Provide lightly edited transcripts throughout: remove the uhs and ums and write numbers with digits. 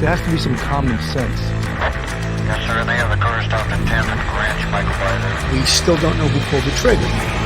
there has to be some common sense. Yes, sir. They have the car stopped at 10th and Ranch, Michael Byler. We still don't know who pulled the trigger.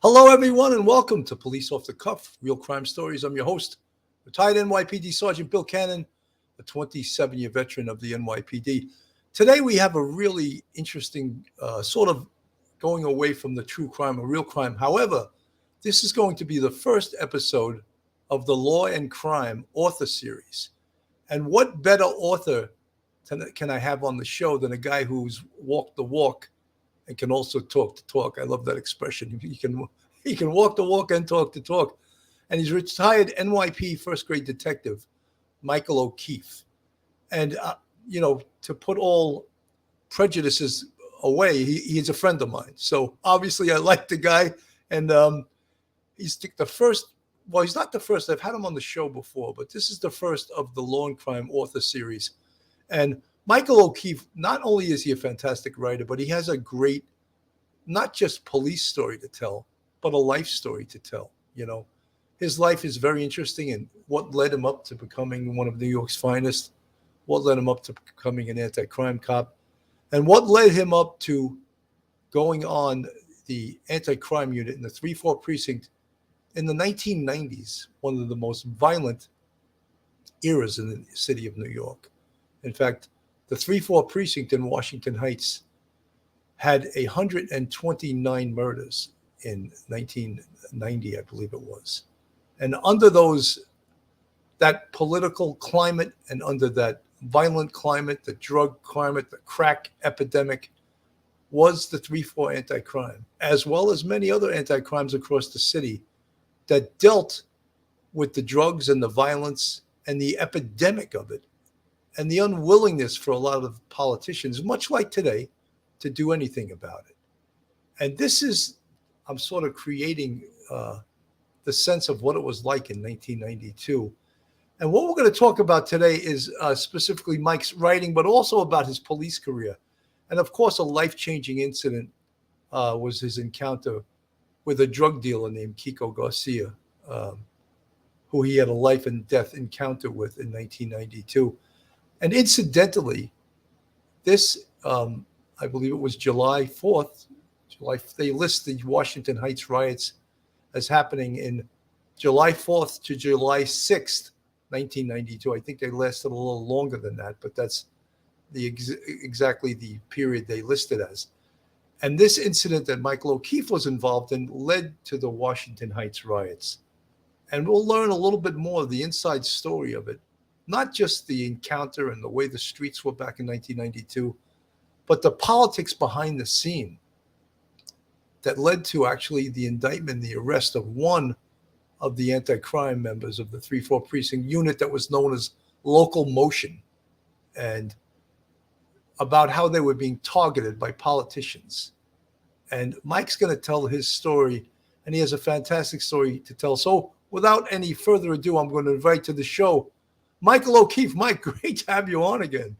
Hello, everyone, and welcome to Police Off the Cuff, Real Crime Stories. I'm your host, retired NYPD Sergeant Bill Cannon, a 27-year veteran of the NYPD. Today, we have a really interesting sort of going away from the true crime or real crime. However, this is going to be the first episode of the Law and Crime author series. And what better author can I have on the show than a guy who's walked the walk and can also talk the talk? I love that expression. He can walk the walk and talk the talk. And he's retired NYP first grade detective, Michael O'Keefe. And, to put all prejudices away, he's a friend of mine. So obviously I like the guy. And he's the first, well, he's not the first. I've had him on the show before, but this is the first of the Law and Crime author series. And Michael O'Keefe, not only is he a fantastic writer, but he has a great, not just police story to tell, but a life story to tell. His life is very interesting, and what led him up to becoming one of New York's finest, what led him up to becoming an anti-crime cop, and what led him up to going on the anti-crime unit in the 3-4 precinct in the 1990s, one of the most violent eras in the city of New York. In fact, the 3-4 precinct in Washington Heights had 129 murders in 1990, I believe it was. And under that political climate and under that violent climate, the drug climate, the crack epidemic, was the 3-4 anti-crime, as well as many other anti-crimes across the city that dealt with the drugs and the violence and the epidemic of it, and the unwillingness for a lot of politicians, much like today, to do anything about it. And this is, I'm sort of creating the sense of what it was like in 1992. And what we're going to talk about today is specifically Mike's writing, but also about his police career. And of course, a life-changing incident was his encounter with a drug dealer named Kiko Garcia, who he had a life and death encounter with in 1992. And incidentally, this, I believe it was July 4th, they list the Washington Heights riots as happening in July 4th to July 6th, 1992. I think they lasted a little longer than that, but that's exactly the period they listed as. And this incident that Michael O'Keefe was involved in led to the Washington Heights riots. And we'll learn a little bit more of the inside story of it. Not just the encounter and the way the streets were back in 1992, but the politics behind the scene that led to actually the indictment, the arrest of one of the anti-crime members of the 3-4 precinct unit that was known as Local Motion, and about how they were being targeted by politicians. And Mike's going to tell his story, and he has a fantastic story to tell. So without any further ado, I'm going to invite to the show Michael O'Keefe. Mike, great to have you on again.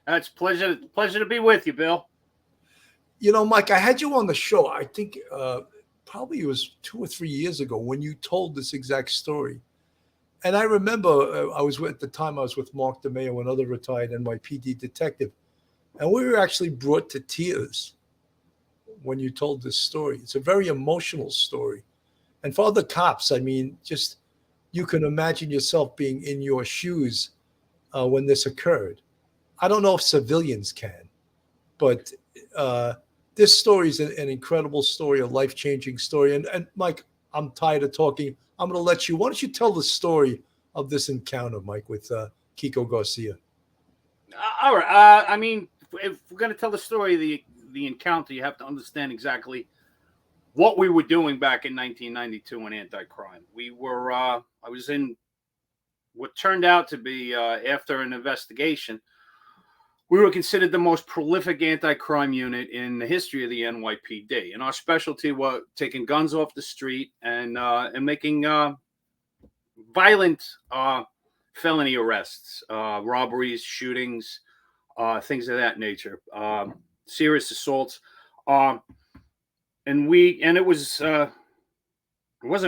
It's a pleasure to be with you, Bill. Mike, I had you on the show, I think probably it was 2 or 3 years ago when you told this exact story. And I remember I was with Mark DeMeo, another retired NYPD detective. And we were actually brought to tears when you told this story. It's a very emotional story. And for other cops, I mean, just you can imagine yourself being in your shoes when this occurred. I don't know if civilians can, but this story is an incredible story, a life-changing story. And Mike, I'm tired of talking. I'm going to let you. Why don't you tell the story of this encounter, Mike, with Kiko Garcia? All right. I mean, if we're going to tell the story of the encounter, you have to understand exactly what we were doing back in 1992 in anti-crime. We were, I was in what turned out to be, after an investigation, we were considered the most prolific anti-crime unit in the history of the NYPD. And our specialty was taking guns off the street and making violent felony arrests, robberies, shootings, things of that nature, serious assaults. And it wasn't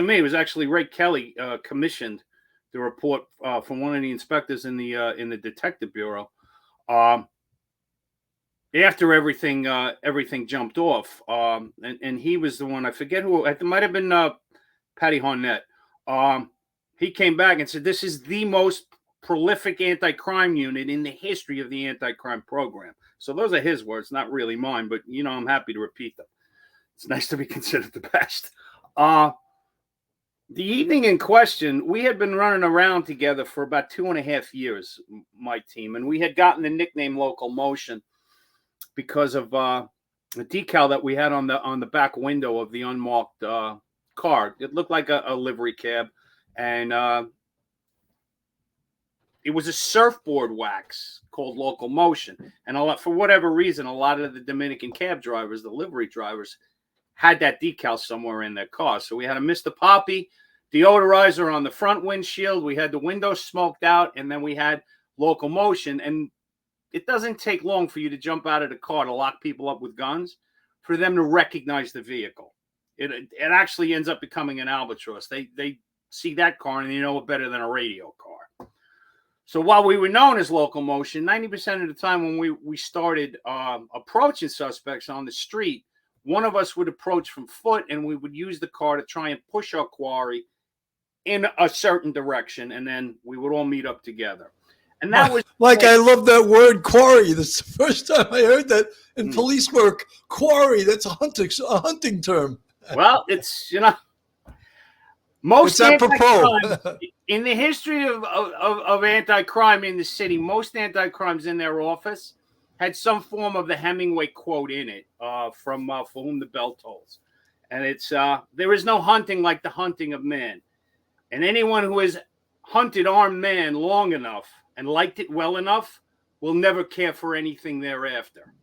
me. It was actually Ray Kelly commissioned the report from one of the inspectors in the detective bureau. After everything jumped off, and he was the one, I forget who, it might have been Patty Harnett. He came back and said, this is the most prolific anti-crime unit in the history of the anti-crime program. So those are his words, not really mine, but I'm happy to repeat them. It's nice to be considered the best. The evening in question, we had been running around together for about 2.5 years, my team, and we had gotten the nickname Local Motion because of a decal that we had on the back window of the unmarked car. It looked like a livery cab, and it was a surfboard wax called Local Motion. And for whatever reason, a lot of the Dominican cab drivers, the livery drivers, had that decal somewhere in their car. So we had a Mr. Poppy deodorizer on the front windshield. We had the windows smoked out, and then we had Local Motion. And it doesn't take long for you to jump out of the car to lock people up with guns for them to recognize the vehicle. It actually ends up becoming an albatross. They see that car and they know it better than a radio car. So while we were known as Local Motion, 90% of the time when we started approaching suspects on the street, one of us would approach from foot and we would use the car to try and push our quarry in a certain direction, and then we would all meet up together. And that was I love that word quarry. That's the first time I heard that in police work. Quarry, that's a hunting term. Well, it's most apropos. In the history of anti-crime in the city, most anti-crimes in their office had some form of the Hemingway quote in it from For Whom the Bell Tolls. And it's there is no hunting like the hunting of man. And anyone who has hunted armed man long enough and liked it well enough will never care for anything thereafter.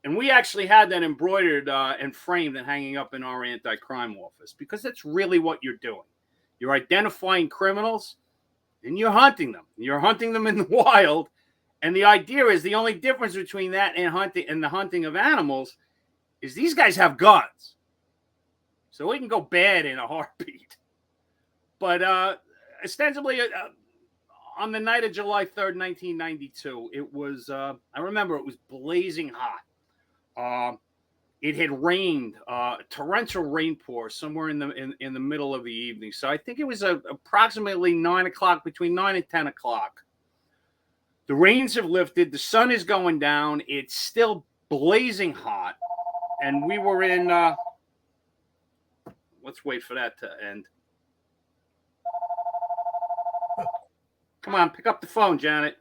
And we actually had that embroidered and framed and hanging up in our anti-crime office, because that's really what you're doing. You're identifying criminals and you're hunting them. You're hunting them in the wild. And the idea is the only difference between that and the hunting of animals is these guys have guns. So it can go bad in a heartbeat. But ostensibly, on the night of July 3rd, 1992, it was, I remember it was blazing hot. It had rained, torrential rainpour somewhere in the middle of the evening. So I think it was approximately 9 o'clock, between 9 and 10 o'clock. The rains have lifted. The sun is going down. It's still blazing hot. And we were in, let's wait for that to end. Come on, pick up the phone, Janet.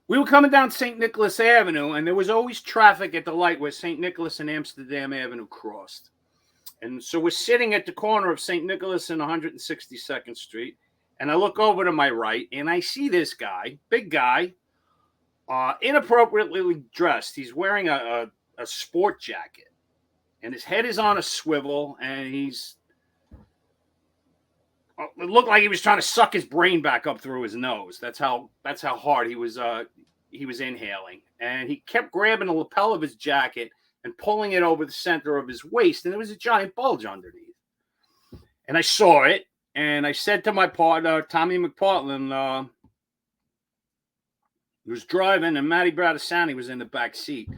We were coming down St. Nicholas Avenue, and there was always traffic at the light where St. Nicholas and Amsterdam Avenue crossed. And so we're sitting at the corner of St. Nicholas and 162nd Street, and I look over to my right, and I see this guy, big guy, inappropriately dressed. He's wearing a sport jacket. And his head is on a swivel, and it looked like he was trying to suck his brain back up through his nose. That's how hard he was inhaling. And he kept grabbing the lapel of his jacket and pulling it over the center of his waist, and there was a giant bulge underneath. And I saw it, and I said to my partner, Tommy McPartland, who was driving, and Matty Bradisani was in the back seat.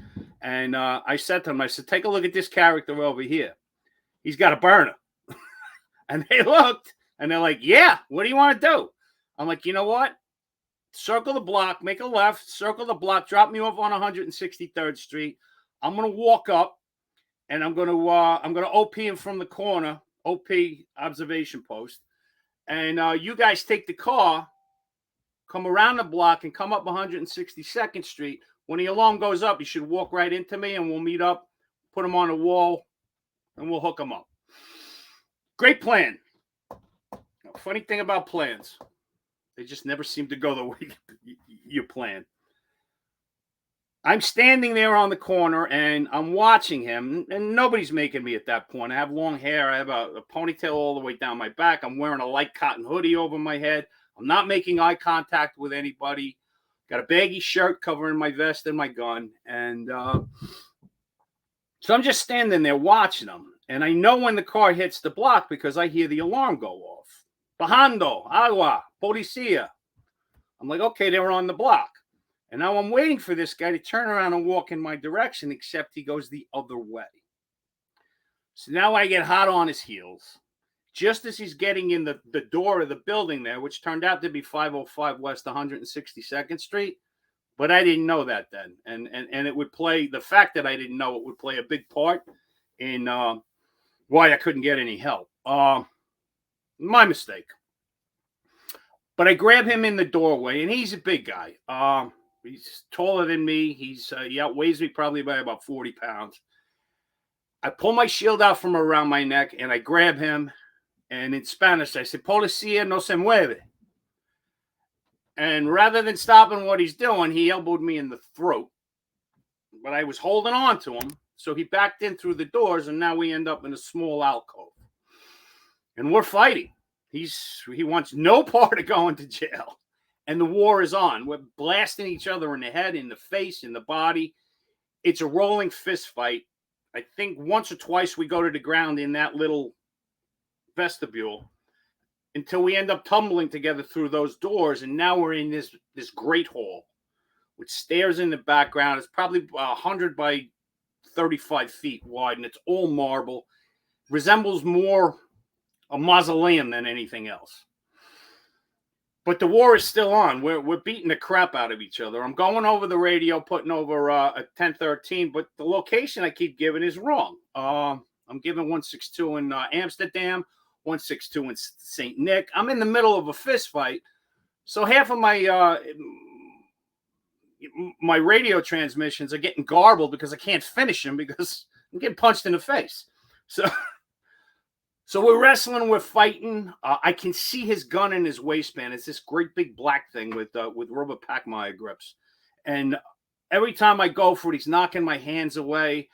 And I said to him, take a look at this character over here. He's got a burner. And they looked, and they're like, yeah, what do you want to do? I'm like, you know what? Circle the block, make a left, circle the block, drop me off on 163rd Street. I'm going to walk up, and I'm going to OP him from the corner, OP observation post. And you guys take the car, come around the block, and come up 162nd Street. When the alarm goes up, you should walk right into me, and we'll meet up, put him on the wall, and we'll hook him up. Great plan. Funny thing about plans, they just never seem to go the way you plan. I'm standing there on the corner and I'm watching him, and nobody's making me at that point. I have long hair. I have a ponytail all the way down my back. I'm wearing a light cotton hoodie over my head. I'm not making eye contact with anybody. Got a baggy shirt covering my vest and my gun. And so I'm just standing there watching him. And I know when the car hits the block because I hear the alarm go off. Bajando, agua, policía. I'm like, okay, they were on the block. And now I'm waiting for this guy to turn around and walk in my direction, except he goes the other way. So now I get hot on his heels. Just as he's getting in the door of the building there, which turned out to be 505 West 162nd Street. But I didn't know that then. And it would play, the fact that I didn't know it would play a big part in why I couldn't get any help. My mistake. But I grab him in the doorway, and he's a big guy. He's taller than me. He outweighs me probably by about 40 pounds. I pull my shield out from around my neck, and I grab him. And in Spanish, I say, "Policía no se mueve." And rather than stopping what he's doing, he elbowed me in the throat. But I was holding on to him, so he backed in through the doors, and now we end up in a small alcove. And we're fighting. He wants no part of going to jail. And the war is on. We're blasting each other in the head, in the face, in the body. It's a rolling fist fight. I think once or twice we go to the ground in that little vestibule until we end up tumbling together through those doors. And now we're in this great hall with stairs in the background. It's probably 100 by 35 feet wide, and it's all marble. Resembles more a mausoleum than anything else. But the war is still on. We're beating the crap out of each other. I'm going over the radio, putting over a 1013, but the location I keep giving is wrong. I'm giving 162 in Amsterdam, 162 in St. Nick. I'm in the middle of a fist fight, so half of my radio transmissions are getting garbled because I can't finish them because I'm getting punched in the face. So we're wrestling, we're fighting. I can see his gun in his waistband. It's this great big black thing with rubber Pacmaya grips. And every time I go for it, he's knocking my hands away.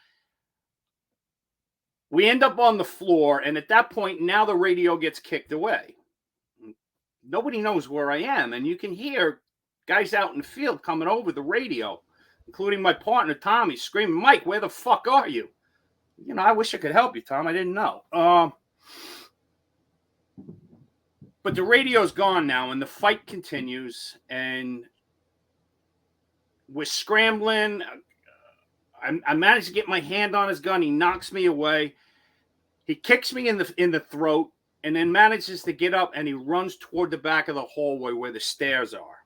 We end up on the floor, and at that point, now the radio gets kicked away. Nobody knows where I am, and you can hear guys out in the field coming over the radio, including my partner, Tommy, screaming, "Mike, where the fuck are you?" I wish I could help you, Tom. I didn't know. But the radio's gone now, and the fight continues, and we're scrambling. I managed to get my hand on his gun. He knocks me away. He kicks me in the throat, and then manages to get up, and he runs toward the back of the hallway where the stairs are.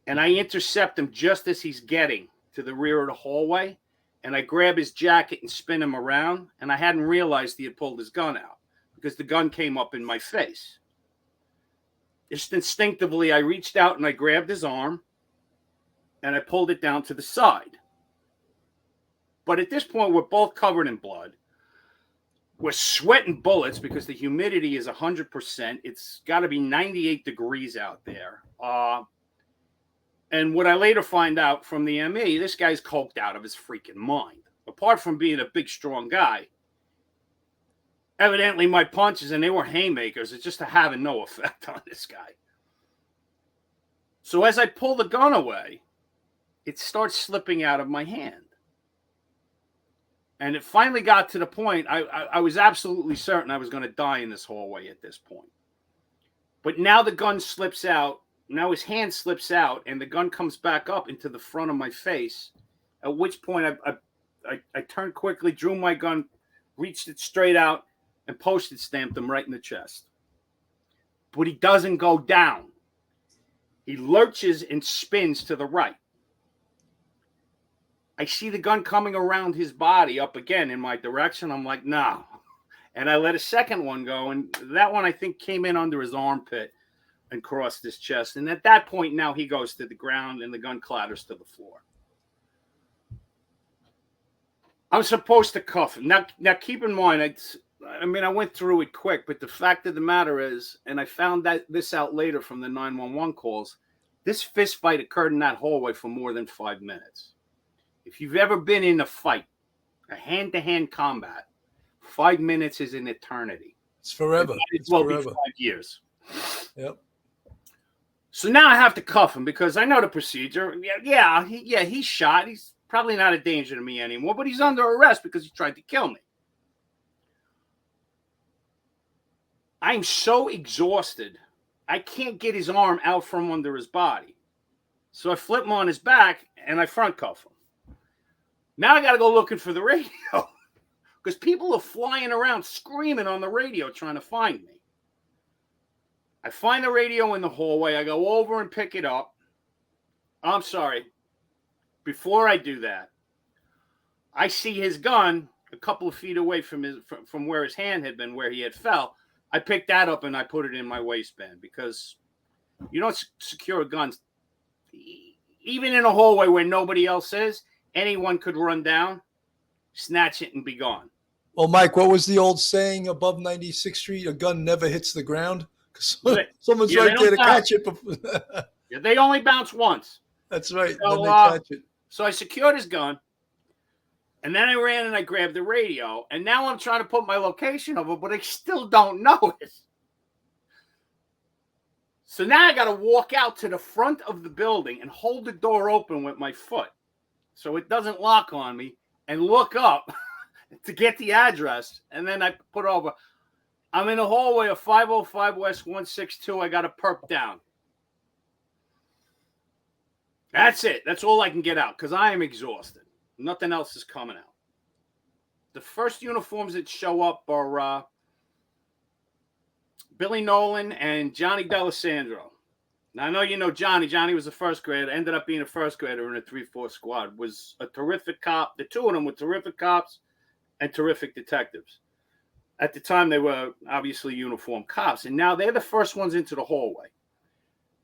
And I intercept him just as he's getting to the rear of the hallway, and I grab his jacket and spin him around, and I hadn't realized he had pulled his gun out because the gun came up in my face. Just instinctively, I reached out and I grabbed his arm, and I pulled it down to the side. But at this point, we're both covered in blood. We're sweating bullets because the humidity is 100%. It's got to be 98 degrees out there. And what I later find out from the ME, this guy's coked out of his freaking mind. Apart from being a big, strong guy, evidently my punches, and they were haymakers, it's just having no effect on this guy. So as I pull the gun away, it starts slipping out of my hand. And it finally got to the point, I was absolutely certain I was going to die in this hallway at this point. But now the gun slips out. Now his hand slips out, and the gun comes back up into the front of my face, at which point I turned quickly, drew my gun, reached it straight out, and postage stamped him right in the chest. But he doesn't go down. He lurches and spins to the right. I see the gun coming around his body up again in my direction. I'm like, no. And I let a second one go, and that one I think came in under his armpit and crossed his chest. And at that point, now he goes to the ground, and the gun clatters to the floor. I'm supposed to cuff him. Now keep in mind, I mean, I went through it quick, but the fact of the matter is, and I found this out later from the 911 calls, this fist fight occurred in that hallway for more than 5 minutes. If you've ever been in a fight, a hand-to-hand combat, 5 minutes is an eternity. It's forever. It will be 5 years. Yep. So now I have to cuff him because I know the procedure. He's shot. He's probably not a danger to me anymore, but he's under arrest because he tried to kill me. I'm so exhausted, I can't get his arm out from under his body. So I flip him on his back and I front cuff him. Now I got to go looking for the radio because people are flying around screaming on the radio trying to find me. I find the radio in the hallway. I go over and pick it up. I'm sorry. Before I do that, I see his gun a couple of feet away from where his hand had been, where he had fell. I picked that up and I put it in my waistband because you don't secure guns. Even in a hallway where nobody else is, anyone could run down, snatch it, and be gone. Well, Mike, what was the old saying above 96th Street? A gun never hits the ground. Because someone's right there to catch it. Yeah, they only bounce once. That's right. So, then they catch it. So I secured his gun. And then I ran and I grabbed the radio. And now I'm trying to put my location over, but I still don't know it. So now I got to walk out to the front of the building and hold the door open with my foot so it doesn't lock on me and look up to get the address. And then I put over. I'm in the hallway of 505 West 162. I got to perk down. That's it. That's all I can get out because I am exhausted. Nothing else is coming out. The first uniforms that show up are Billy Nolan and Johnny D'Alessandro. Now, I know you know Johnny. Johnny was a first grader. Ended up being a first grader in a 3-4 squad. Was a terrific cop. The two of them were terrific cops and terrific detectives. At the time, they were obviously uniformed cops. And now they're the first ones into the hallway.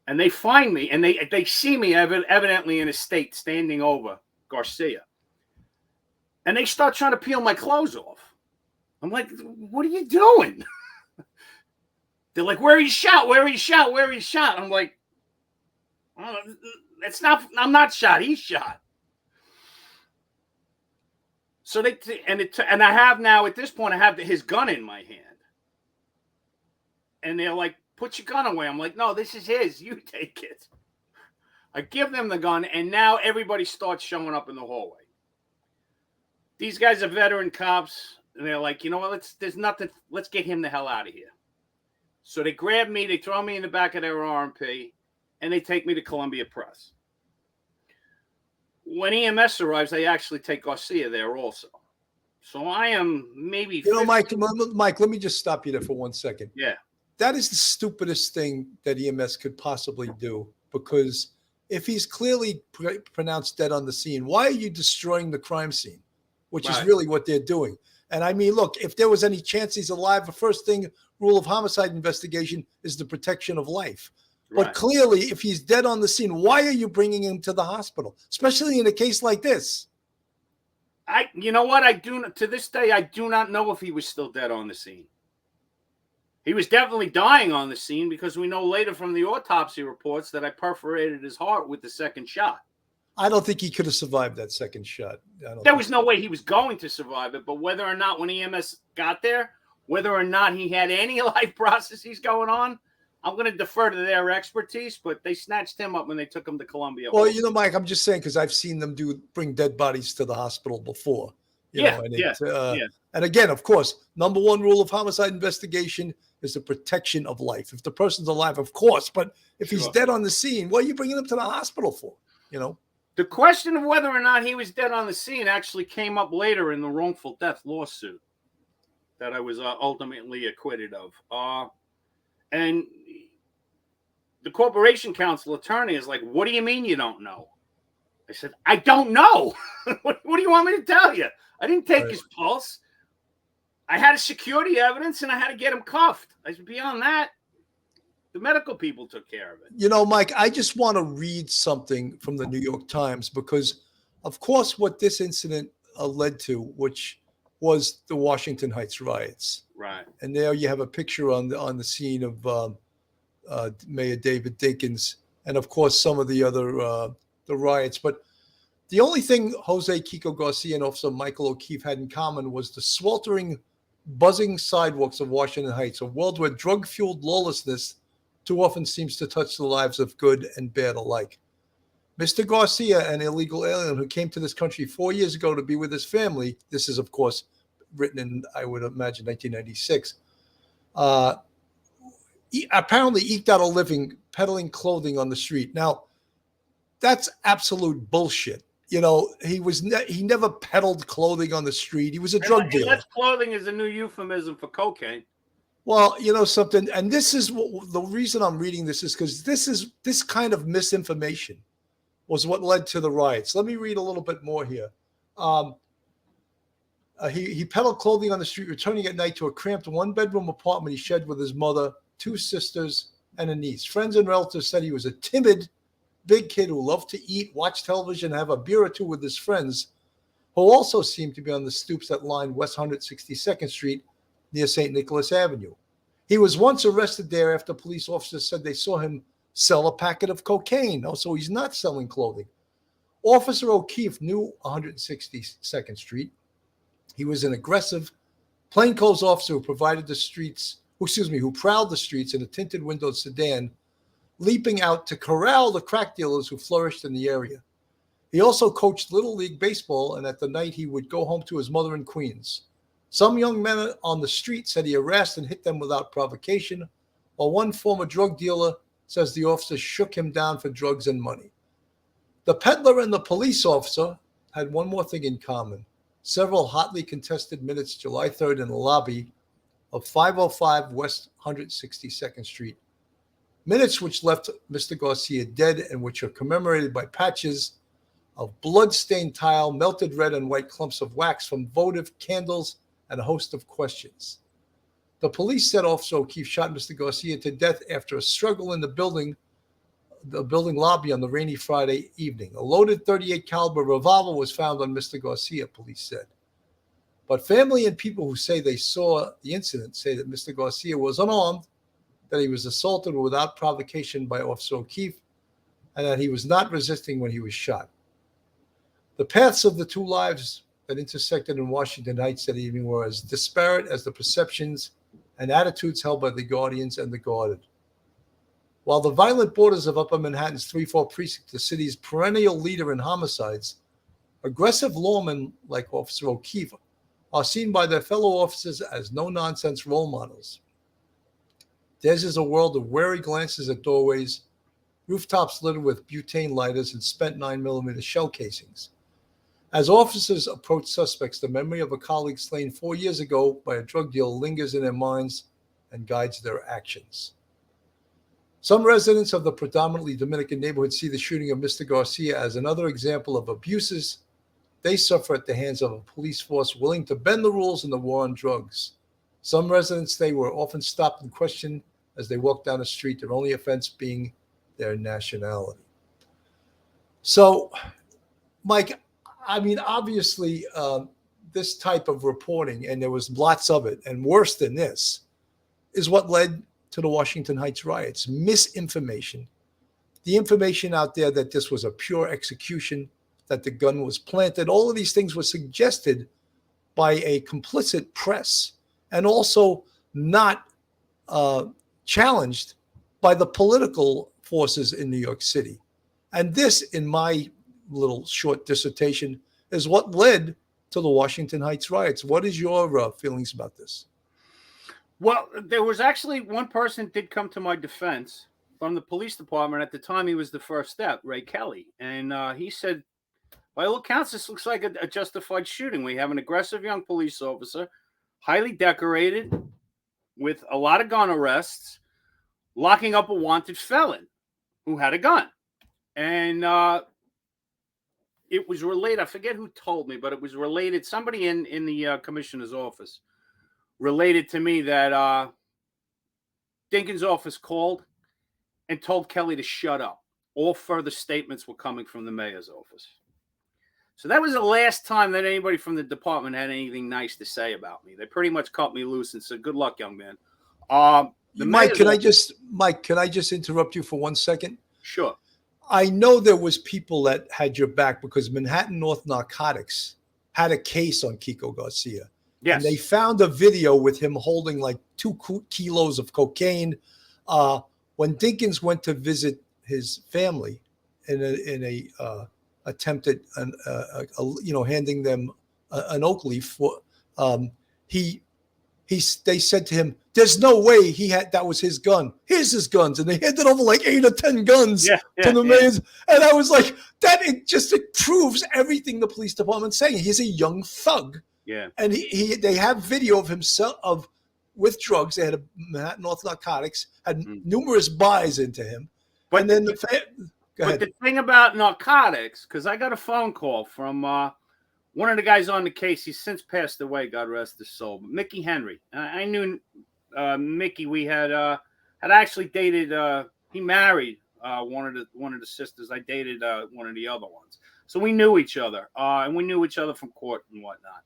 And they find me, and they see me evidently in a state standing over Garcia. And they start trying to peel my clothes off. I'm like, what are you doing? They're like, where are you shot? Where are you shot? Where are you shot? I'm like, oh, I'm not shot. He's shot. So and I have now at this point, I have his gun in my hand. And they're like, put your gun away. I'm like, no, this is his. You take it. I give them the gun, and now everybody starts showing up in the hallway. These guys are veteran cops, and they're like, you know what? Let's get him the hell out of here. So they grab me, they throw me in the back of their RMP, and they take me to Columbia Press. When EMS arrives, they actually take Garcia there also. So I am maybe... You know, Mike, let me just stop you there for 1 second. Yeah. That is the stupidest thing that EMS could possibly do, because if he's clearly pronounced dead on the scene, why are you destroying the crime scene? Which is really what they're doing. And I mean, look, if there was any chance he's alive, the first thing, rule of homicide investigation is the protection of life. But clearly, if he's dead on the scene, why are you bringing him to the hospital, especially in a case like this? You know what? To this day, I do not know if he was still dead on the scene. He was definitely dying on the scene because we know later from the autopsy reports that I perforated his heart with the second shot. I don't think he could have survived that second shot. There was no way he was going to survive it, but whether or not when EMS got there, whether or not he had any life processes going on, I'm going to defer to their expertise, but they snatched him up when they took him to Columbia. Well, you know, Mike, I'm just saying because I've seen them bring dead bodies to the hospital before. And again, of course, number one rule of homicide investigation is the protection of life. If the person's alive, of course, but if he's dead on the scene, what are you bringing him to the hospital for? You know? The question of whether or not he was dead on the scene actually came up later in the wrongful death lawsuit that I was ultimately acquitted of. And the corporation counsel attorney is like, what do you mean you don't know? I said, I don't know. What do you want me to tell you? I didn't take his pulse. I had a security evidence and I had to get him cuffed. I said, beyond that, the medical people took care of it. You know, Mike, I just want to read something from the New York Times because, of course, what this incident led to, which was the Washington Heights riots. Right. And there you have a picture on the scene of Mayor David Dinkins, and of course some of the other the riots. But the only thing Jose Kiko Garcia and Officer Michael O'Keefe had in common was the sweltering, buzzing sidewalks of Washington Heights, a world where drug-fueled lawlessness too often seems to touch the lives of good and bad alike. Mr. Garcia, an illegal alien who came to this country 4 years ago to be with his family, this is, of course, written in, I would imagine, 1996, he apparently eked out a living peddling clothing on the street. Now, that's absolute bullshit. You know, he never peddled clothing on the street. He was a drug dealer. Clothing is a new euphemism for cocaine. Well, you know something, and this is the reason I'm reading this is because this kind of misinformation was what led to the riots. Let me read a little bit more here. He peddled clothing on the street, returning at night to a cramped one-bedroom apartment he shared with his mother, two sisters, and a niece. Friends and relatives said he was a timid, big kid who loved to eat, watch television, have a beer or two with his friends, who also seemed to be on the stoops that lined West 162nd Street near St. Nicholas Avenue. He was once arrested there after police officers said they saw him sell a packet of cocaine. Oh, so he's not selling clothing. Officer O'Keefe knew 162nd Street. He was an aggressive, plainclothes officer who prowled the streets in a tinted windowed sedan, leaping out to corral the crack dealers who flourished in the area. He also coached Little League baseball, and at the night he would go home to his mother in Queens. Some young men on the street said he harassed and hit them without provocation, while one former drug dealer says the officer shook him down for drugs and money. The peddler and the police officer had one more thing in common: several hotly contested minutes July 3rd in the lobby of 505 West 162nd Street. Minutes which left Mr. Garcia dead and which are commemorated by patches of blood-stained tile, melted red and white clumps of wax from votive candles, and a host of questions. The police said Officer O'Keefe shot Mr. Garcia to death after a struggle in the building lobby on the rainy Friday evening. A loaded .38 caliber revolver was found on Mr. Garcia, police said. But family and people who say they saw the incident say that Mr. Garcia was unarmed, that he was assaulted without provocation by Officer O'Keefe, and that he was not resisting when he was shot. The paths of the two lives that intersected in Washington Heights that evening were as disparate as the perceptions and attitudes held by the guardians and the guarded. While the violent borders of Upper Manhattan's 3-4 precinct, the city's perennial leader in homicides, aggressive lawmen like Officer O'Keefe are seen by their fellow officers as no-nonsense role models. Theirs is a world of wary glances at doorways, rooftops littered with butane lighters and spent 9mm shell casings. As officers approach suspects, the memory of a colleague slain 4 years ago by a drug deal lingers in their minds and guides their actions. Some residents of the predominantly Dominican neighborhood see the shooting of Mr. Garcia as another example of abuses they suffer at the hands of a police force willing to bend the rules in the war on drugs. Some residents say were often stopped and questioned as they walked down the street, their only offense being their nationality. So, Mike, I mean, obviously, this type of reporting, and there was lots of it, and worse than this, is what led to the Washington Heights riots. Misinformation. The information out there that this was a pure execution, that the gun was planted, all of these things were suggested by a complicit press and also not challenged by the political forces in New York City. And this, in my little short dissertation, is what led to the Washington Heights riots. What is your feelings about this? Well, there was actually one person did come to my defense from the police department. At the time, he was the first step, Ray Kelly. And he said, by all accounts, this looks like a justified shooting. We have an aggressive young police officer, highly decorated, with a lot of gun arrests, locking up a wanted felon who had a gun. And it was related, I forget who told me, but it was related, somebody in the commissioner's office related to me that Dinkins' office called and told Kelly to shut up. All further statements were coming from the mayor's office. So that was the last time that anybody from the department had anything nice to say about me. They pretty much cut me loose and said, "Good luck, young man." Mike, can I just interrupt you for 1 second? Sure. I know there was people that had your back because Manhattan North Narcotics had a case on Kiko Garcia. Yes. And they found a video with him holding like 2 kilos of cocaine. When Dinkins went to visit his family in a attempted, handing them an oak leaf, they said to him, "There's no way that was his gun. Here's his guns." And they handed over like 8 or 10 guns to the man. And I was like, it proves everything the police department's saying. He's a young thug. Yeah. And they have video of himself with drugs. They had a Manhattan North Narcotics, had numerous buys into him. But and then go ahead. But the thing about narcotics, because I got a phone call from one of the guys on the case. He's since passed away, God rest his soul. Mickey Henry. I knew Mickey. We had actually dated. He married one of the sisters. I dated one of the other ones, so we knew each other, and we knew each other from court and whatnot.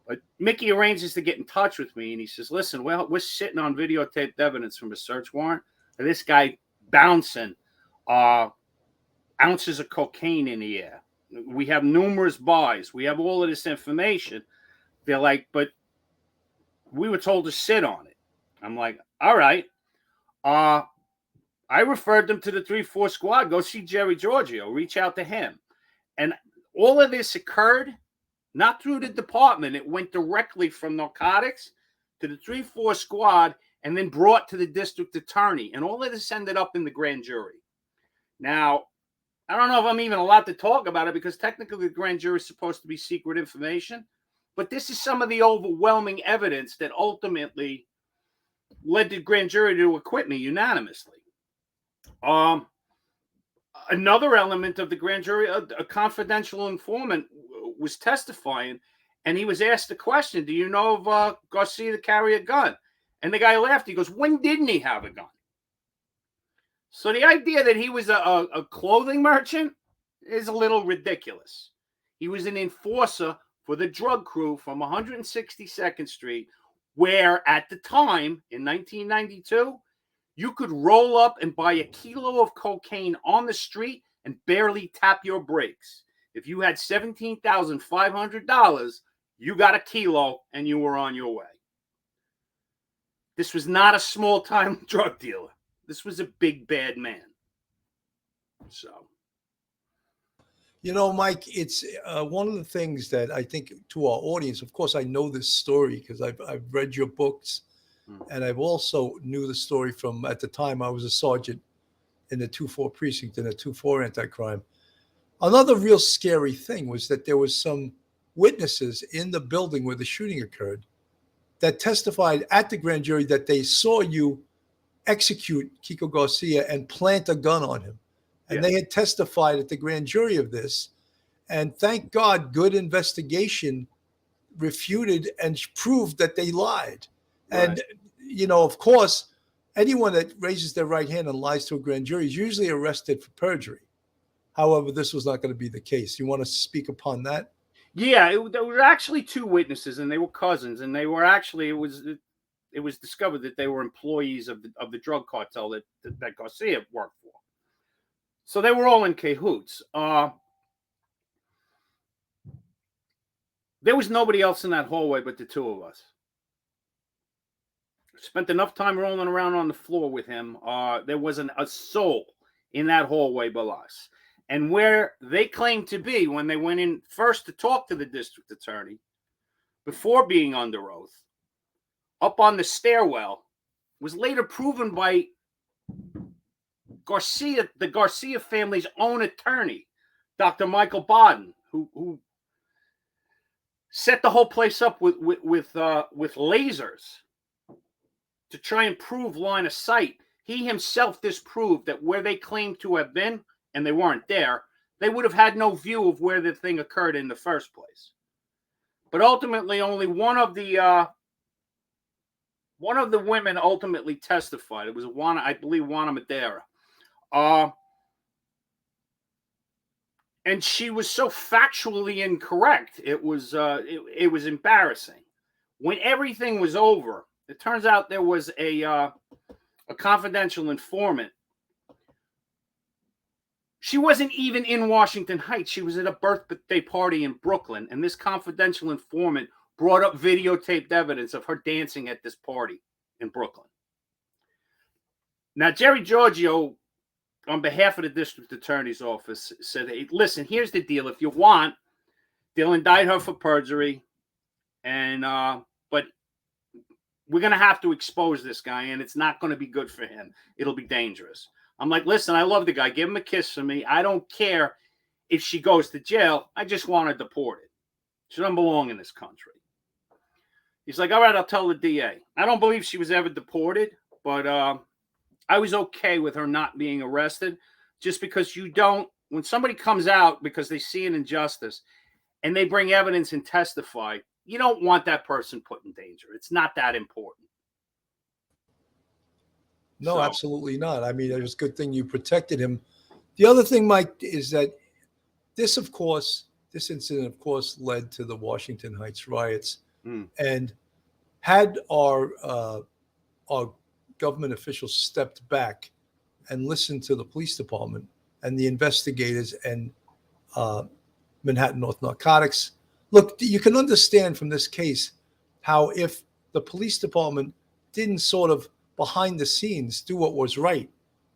But Mickey arranges to get in touch with me, and he says, "Listen, well, we're sitting on videotaped evidence from a search warrant of this guy bouncing ounces of cocaine in the air. We have numerous buys. We have all of this information." They're like, "But we were told to sit on it." I'm like, "All right." I referred them to the 3-4 squad. Go see Jerry Giorgio. Reach out to him. And all of this occurred not through the department. It went directly from narcotics to the 3-4 squad and then brought to the district attorney. And all of this ended up in the grand jury. Now, I don't know if I'm even allowed to talk about it because technically the grand jury is supposed to be secret information. But this is some of the overwhelming evidence that ultimately led the grand jury to acquit me unanimously. Another element of the grand jury, a confidential informant was testifying, and he was asked the question, "Do you know of Garcia to carry a gun?" And the guy laughed. He goes, "When didn't he have a gun?" So the idea that he was a clothing merchant is a little ridiculous. He was an enforcer for the drug crew from 162nd Street, where at the time, in 1992, you could roll up and buy a kilo of cocaine on the street and barely tap your brakes. If you had $17,500, you got a kilo and you were on your way. This was not a small-time drug dealer. This was a big, bad man. So. Mike, it's one of the things that I think to our audience, of course, I know this story because I've read your books. And I've also knew the story from, at the time, I was a sergeant in the 2-4 precinct in a 2-4 anti-crime. Another real scary thing was that there was some witnesses in the building where the shooting occurred that testified at the grand jury that they saw you execute Kiko Garcia and plant a gun on him. And they had testified at the grand jury of this. And thank God, good investigation refuted and proved that they lied. And, of course, anyone that raises their right hand and lies to a grand jury is usually arrested for perjury. However, this was not going to be the case. You want to speak upon that? Yeah, there were actually 2 witnesses, and they were cousins, and they were actually, it was discovered that they were employees of the drug cartel that Garcia worked for. So they were all in cahoots. There was nobody else in that hallway but the 2 of us. Spent enough time rolling around on the floor with him. There wasn't a soul in that hallway but us. And where they claimed to be when they went in first to talk to the district attorney, before being under oath, up on the stairwell, was later proven by Garcia, the Garcia family's own attorney, Dr. Michael Bodden, who set the whole place up with lasers to try and prove line of sight. He himself disproved that where they claimed to have been, and they weren't there, they would have had no view of where the thing occurred in the first place. But ultimately, only one of the women ultimately testified. It was I believe Juana Madera. And she was so factually incorrect. It was embarrassing. When everything was over, it turns out there was a confidential informant. She wasn't even in Washington Heights. She was at a birthday party in Brooklyn, and this confidential informant brought up videotaped evidence of her dancing at this party in Brooklyn. Now, Jerry Giorgio, on behalf of the district attorney's office, said, hey, listen, here's the deal. If you want, they'll indict her for perjury, and but we're going to have to expose this guy, and it's not going to be good for him. It'll be dangerous. I'm like, listen, I love the guy. Give him a kiss for me. I don't care if she goes to jail. I just want her deported. She doesn't belong in this country. He's like, all right, I'll tell the DA. I don't believe she was ever deported, but I was okay with her not being arrested, just because you don't, when somebody comes out because they see an injustice and they bring evidence and testify, you don't want that person put in danger. It's not that important. No, absolutely not. I mean, it was a good thing you protected him. The other thing, Mike, is that this incident, of course, led to the Washington Heights riots. And had our government officials stepped back and listened to the police department and the investigators and Manhattan North Narcotics, look, you can understand from this case how if the police department didn't sort of behind the scenes do what was right,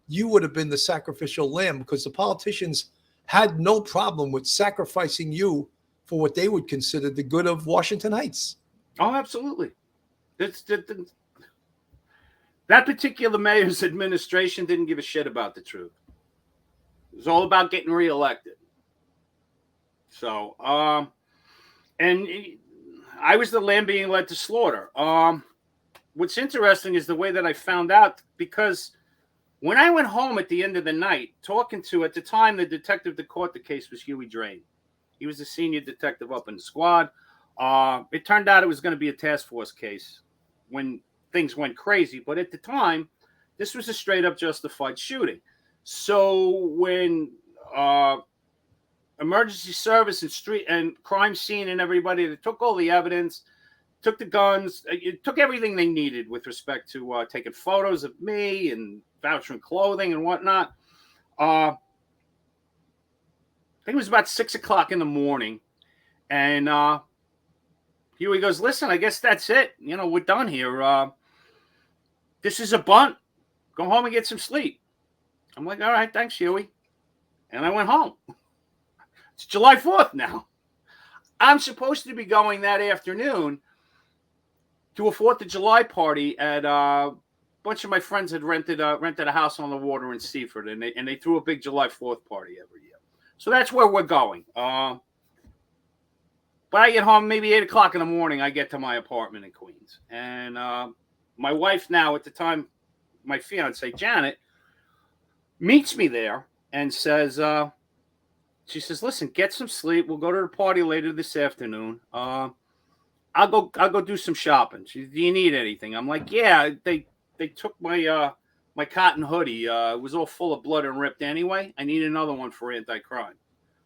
you would have been the sacrificial lamb, because the politicians had no problem with sacrificing you for what they would consider the good of Washington Heights. Oh, absolutely. That particular mayor's administration didn't give a shit about the truth. It was all about getting reelected. So, and I was the lamb being led to slaughter. What's interesting is the way that I found out, because when I went home at the end of the night, talking to, at the time, the detective that caught the case was Huey Drain. He was the senior detective up in the squad. It turned out it was going to be a task force case when things went crazy. But at the time, this was a straight up justified shooting. So when emergency service and street and crime scene and everybody, they took all the evidence, took the guns, it took everything they needed with respect to taking photos of me and vouchering clothing and whatnot. I think it was about 6 o'clock in the morning. And Huey goes, listen, I guess that's it. You know, we're done here. This is a bunt. Go home and get some sleep. I'm like, all right, thanks, Huey. And I went home. It's July 4th now. I'm supposed to be going that afternoon to a 4th of July party at a bunch of my friends had rented a house on the water in Seaford, and they threw a big July 4th party every year. So that's where we're going. But I get home maybe 8 o'clock in the morning. I get to my apartment in Queens, and my wife now, at the time, my fiance Janet, meets me there and says, she says, listen, get some sleep. We'll go to the party later this afternoon. I'll go do some shopping. She says, do you need anything? I'm like, yeah, they took my my cotton hoodie. It was all full of blood and ripped anyway. I need another one for anti-crime.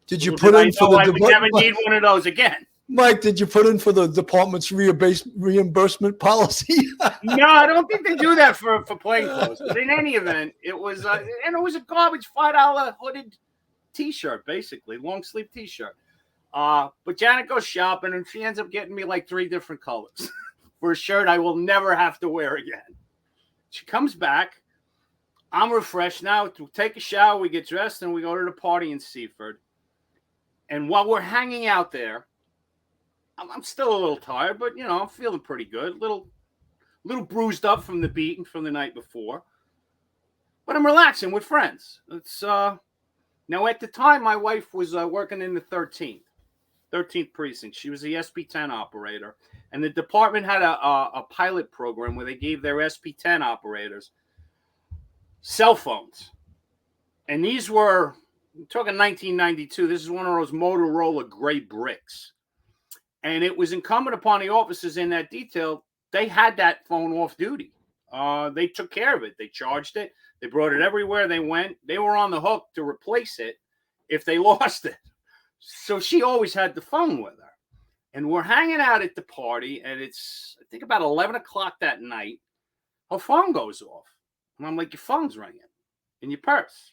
Did you put in for the I would never need one of those again. Mike, did you put in for the department's reimbursement policy? No, I don't think they do that for plain clothes. But in any event, it was and it was a garbage $5 hooded T-shirt, basically long sleeve T-shirt. But Janet goes shopping and she ends up getting me like 3 different colors for a shirt I will never have to wear again. She comes back. I'm refreshed now. To take a shower, we get dressed and we go to the party in Seaford. And while we're hanging out there, I'm still a little tired, but you know, I'm feeling pretty good. Little bruised up from the beating from the night before. But I'm relaxing with friends. It's now at the time my wife was working in the 13th precinct. She was the SP10 operator, and the department had a pilot program where they gave their SP10 operators cell phones. And these were, I'm talking 1992. This is one of those Motorola gray bricks. And it was incumbent upon the officers in that detail, they had that phone off duty. They took care of it. They charged it. They brought it everywhere they went. They were on the hook to replace it if they lost it. So she always had the phone with her. And we're hanging out at the party, and it's, I think, about 11 o'clock that night. Her phone goes off. And I'm like, your phone's ringing in your purse.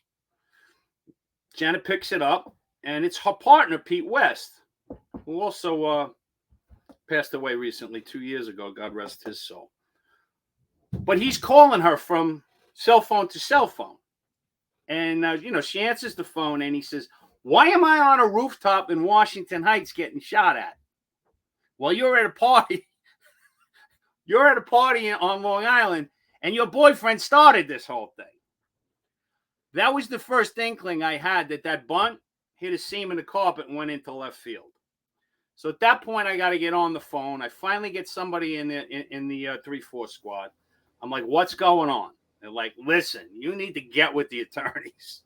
Janet picks it up, and it's her partner, Pete West, who also passed away recently, 2 years ago. God rest his soul. But he's calling her from cell phone to cell phone. And, she answers the phone, and he says, why am I on a rooftop in Washington Heights getting shot at? Well, you're at a party. You're at a party on Long Island, and your boyfriend started this whole thing. That was the first inkling I had that bunt hit a seam in the carpet and went into left field. So at that point, I got to get on the phone. I finally get somebody in the 3-4 squad. I'm like, what's going on? They're like, listen, you need to get with the attorneys.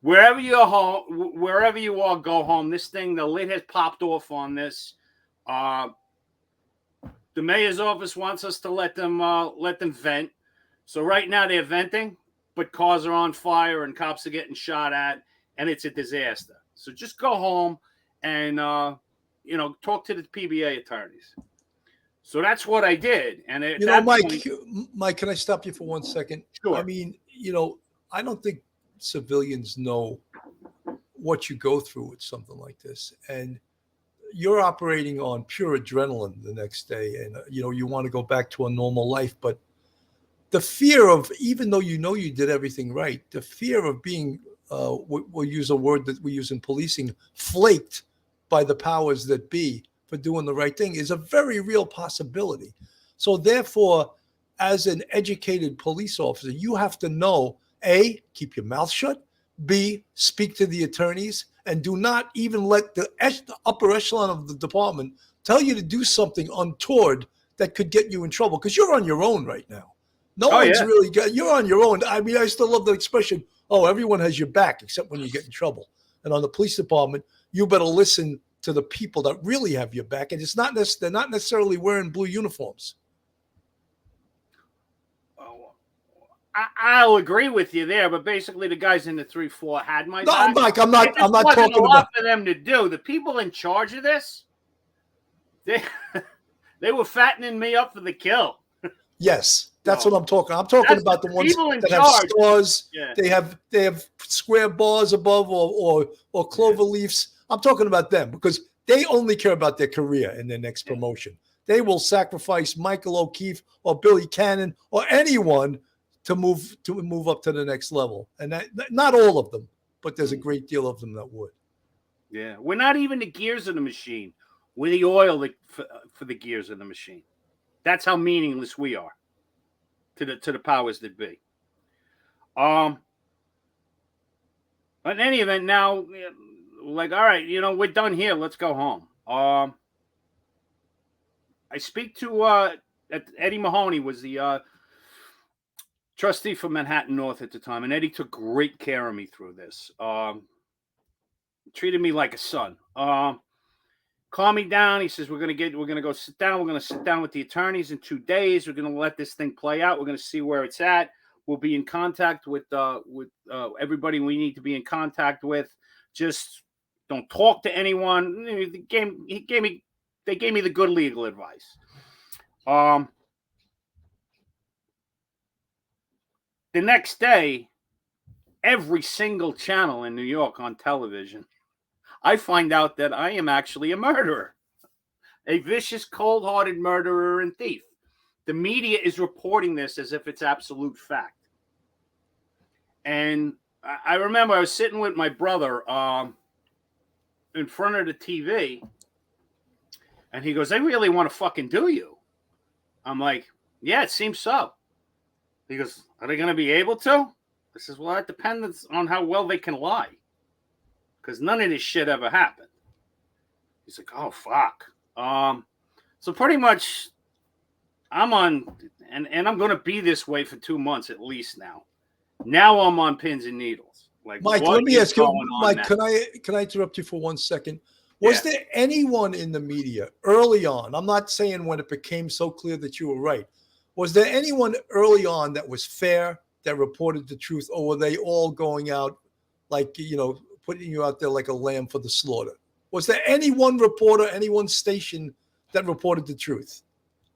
Wherever you're home, wherever you are, go home. This thing, the lid has popped off on this. The mayor's office wants us to let them vent. So right now they're venting, but cars are on fire and cops are getting shot at, and it's a disaster. So just go home and talk to the PBA attorneys. So that's what I did. And Mike, can I stop you for 1 second? Sure. I mean, I don't think civilians know what you go through with something like this, and you're operating on pure adrenaline the next day, and you want to go back to a normal life, but the fear of, even though you did everything right, the fear of being we'll use a word that we use in policing, flaked by the powers that be for doing the right thing is a very real possibility. So therefore, as an educated police officer, you have to know, A, keep your mouth shut, B, speak to the attorneys, and do not even let the upper echelon of the department tell you to do something untoward that could get you in trouble, because you're on your own right now. You're on your own. I mean, I still love the expression, oh, everyone has your back except when you get in trouble. And on the police department, you better listen to the people that really have your back. And they're not necessarily wearing blue uniforms. I'll agree with you there, but basically the guys in the 3-4 had my back. Mike, I'm not talking a lot about for them to do. The people in charge of this, they were fattening me up for the kill. Yes, that's what I'm talking. I'm talking about the ones that have stars. Yeah. They have square bars above or clover leaves. I'm talking about them because they only care about their career and their next promotion. They will sacrifice Michael O'Keefe or Billy Cannon or anyone to move up to the next level. And that, not all of them, but there's a great deal of them that would. Yeah, we're not even the gears of the machine. We're the oil for the gears of the machine. That's how meaningless we are to the powers that be. But in any event, now, like, all right, we're done here. Let's go home. I speak to Eddie Mahoney was the trustee for Manhattan North at the time, and Eddie took great care of me through this. Treated me like a son. Calm me down. He says, we're gonna go sit down. We're gonna sit down with the attorneys in 2 days. We're gonna let this thing play out. We're gonna see where it's at. We'll be in contact with everybody we need to be in contact with. Just don't talk to anyone. They gave me the good legal advice. The next day, every single channel in New York on television, I find out that I am actually a murderer, a vicious, cold-hearted murderer and thief. The media is reporting this as if it's absolute fact. And I remember I was sitting with my brother in front of the TV, and he goes, they really want to fucking do you. I'm like, yeah, it seems so. He goes, are they going to be able to? I says, well, that depends on how well they can lie. Because none of this shit ever happened. He's like, oh, fuck. So pretty much I'm on, and I'm going to be this way for 2 months at least now. Now I'm on pins and needles. Like, Mike, let me ask you, Mike, can I interrupt you for 1 second? Was there anyone in the media early on, I'm not saying when it became so clear that you were right, was there anyone early on that was fair, that reported the truth, or were they all going out like, putting you out there like a lamb for the slaughter. Was there any one reporter, any one station that reported the truth?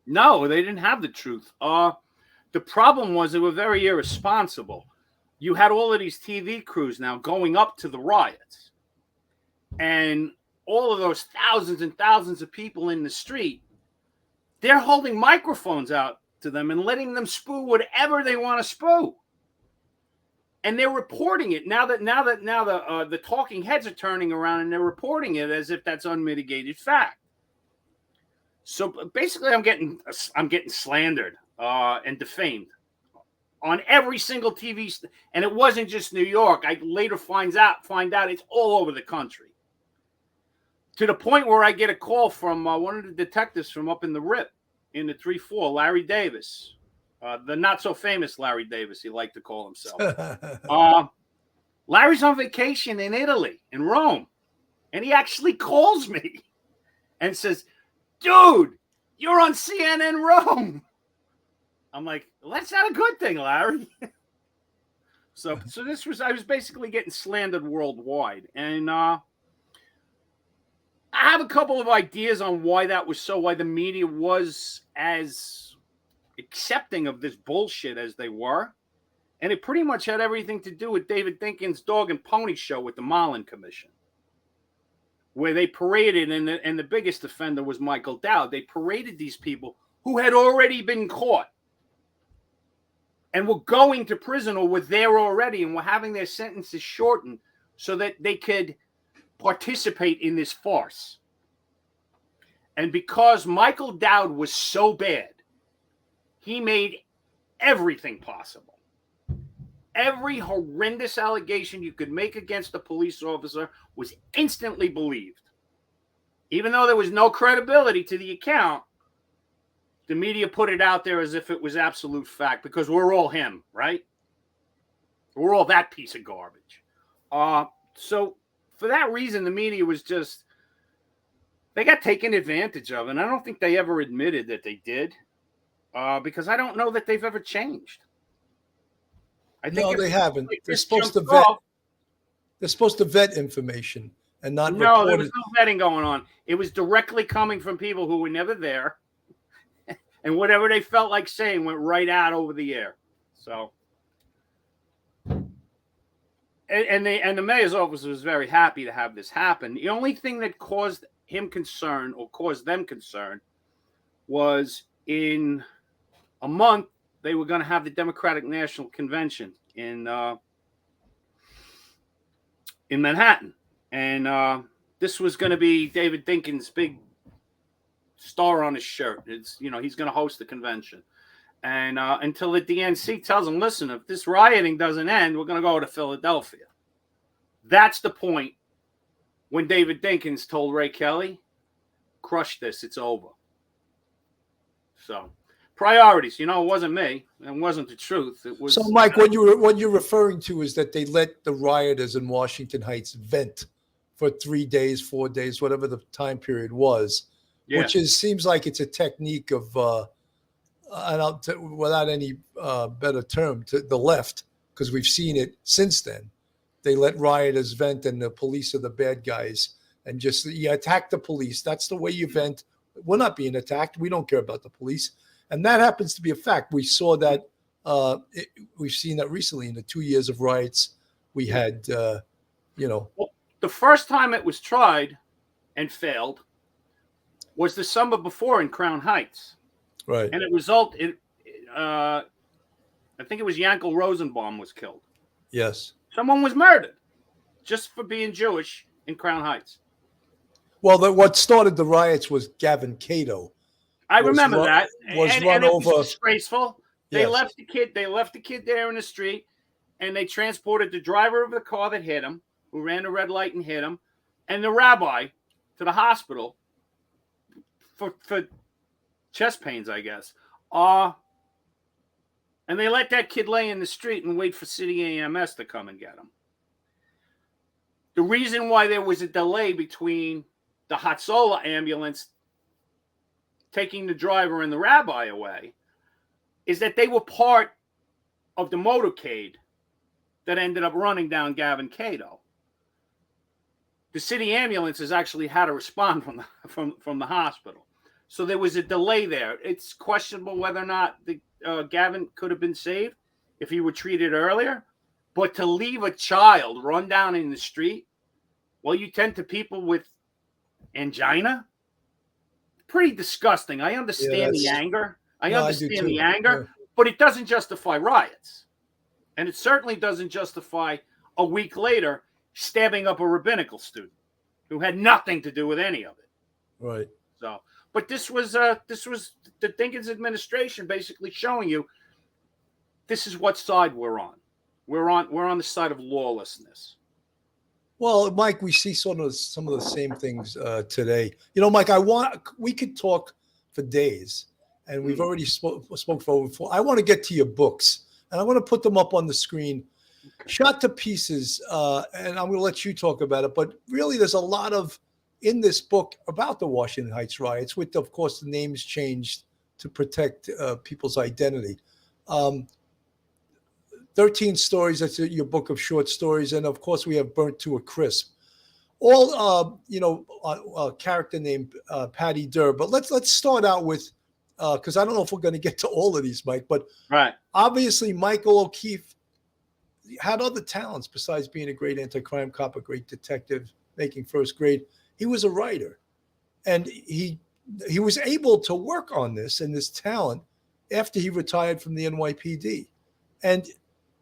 No, they didn't have the truth. The problem was they were very irresponsible. You had all of these TV crews now going up to the riots, and all of those thousands and thousands of people in the street, they're holding microphones out to them and letting them spew whatever they want to spew. And they're reporting it now that the talking heads are turning around and they're reporting it as if that's unmitigated fact. So basically, I'm getting slandered and defamed on every single TV, and it wasn't just New York. I later find out it's all over the country. To the point where I get a call from one of the detectives from up in the RIP in the 3-4, Larry Davis, the not so famous Larry Davis, he liked to call himself. Larry's on vacation in Italy, in Rome, and he actually calls me and says, "Dude, you're on CNN Rome." I'm like, well, that's not a good thing, Larry. So I was basically getting slandered worldwide. And I have a couple of ideas on why that was so, why the media was as accepting of this bullshit as they were. And it pretty much had everything to do with David Dinkins' dog and pony show with the Marlin Commission, where they paraded, and the biggest offender was Michael Dowd. They paraded these people who had already been caught and were going to prison or were there already and were having their sentences shortened so that they could participate in this farce. And because Michael Dowd was so bad, he made everything possible. Every horrendous allegation you could make against a police officer was instantly believed. Even though there was no credibility to the account, the media put it out there as if it was absolute fact because we're all him, right? We're all that piece of garbage. So for that reason, the media was just, they got taken advantage of. And I don't think they ever admitted that they did because I don't know that they've ever changed. No, they haven't. They're supposed to vet. They're supposed to vet information and not report it. No, there was no vetting going on. It was directly coming from people who were never there, and whatever they felt like saying went right out over the air. So, and the mayor's office was very happy to have this happen. The only thing that caused him concern or caused them concern was in a month they were going to have the Democratic National Convention in Manhattan. And this was going to be David Dinkins' big star on his shirt. It's, he's going to host the convention. And until the DNC tells him, listen, if this rioting doesn't end, we're going to go to Philadelphia. That's the point when David Dinkins told Ray Kelly, crush this, it's over. So priorities, it wasn't me. It wasn't the truth. It was. So, Mike, what you're referring to is that they let the rioters in Washington Heights vent for 3 days, 4 days, whatever the time period was, which seems like it's a technique of, without any better term, to the left, because we've seen it since then. They let rioters vent, and the police are the bad guys, and just you attack the police. That's the way you vent. We're not being attacked. We don't care about the police. And that happens to be a fact. We saw that. We've seen that recently in the 2 years of riots. We had, Well, the first time it was tried and failed was the summer before in Crown Heights. Right. And it resulted in, I think it was Yankel Rosenbaum was killed. Yes. Someone was murdered just for being Jewish in Crown Heights. Well, what started the riots was Gavin Cato. I remember that. And it was disgraceful. They left the kid. They left the kid there in the street, and they transported the driver of the car that hit him, who ran the red light and hit him, and the rabbi to the hospital for chest pains, I guess. And they let that kid lay in the street and wait for city AMS to come and get him. The reason why there was a delay between the Hatzola ambulance taking the driver and the rabbi away is that they were part of the motorcade that ended up running down Gavin Cato. the city ambulances actually had to respond from the hospital. So there was a delay there. It's questionable whether or not the Gavin could have been saved if he were treated earlier. But to leave a child run down in the street while you tend to people with angina, pretty disgusting. I understand the anger. I understand the anger, but it doesn't justify riots. And it certainly doesn't justify a week later stabbing up a rabbinical student who had nothing to do with any of it. Right. So, but this was the Dinkins administration basically showing you this is what side we're on. We're on the side of lawlessness. Well, Mike, we see some of the same things today. Mike, we could talk for days, and we've already spoke for over 4. I want to get to your books, and I want to put them up on the screen. Shot to Pieces, and I'm going to let you talk about it. But really, there's a lot in this book about the Washington Heights riots, with, of course, the names changed to protect people's identity. 13 stories, that's your book of short stories. And, of course, we have Burnt to a Crisp. All, a character named Patty Durr. But let's start out with, because I don't know if we're going to get to all of these, Mike. But obviously, Michael O'Keefe had other talents besides being a great anti-crime cop, a great detective, making first grade. He was a writer, and he was able to work on this talent after he retired from the NYPD. And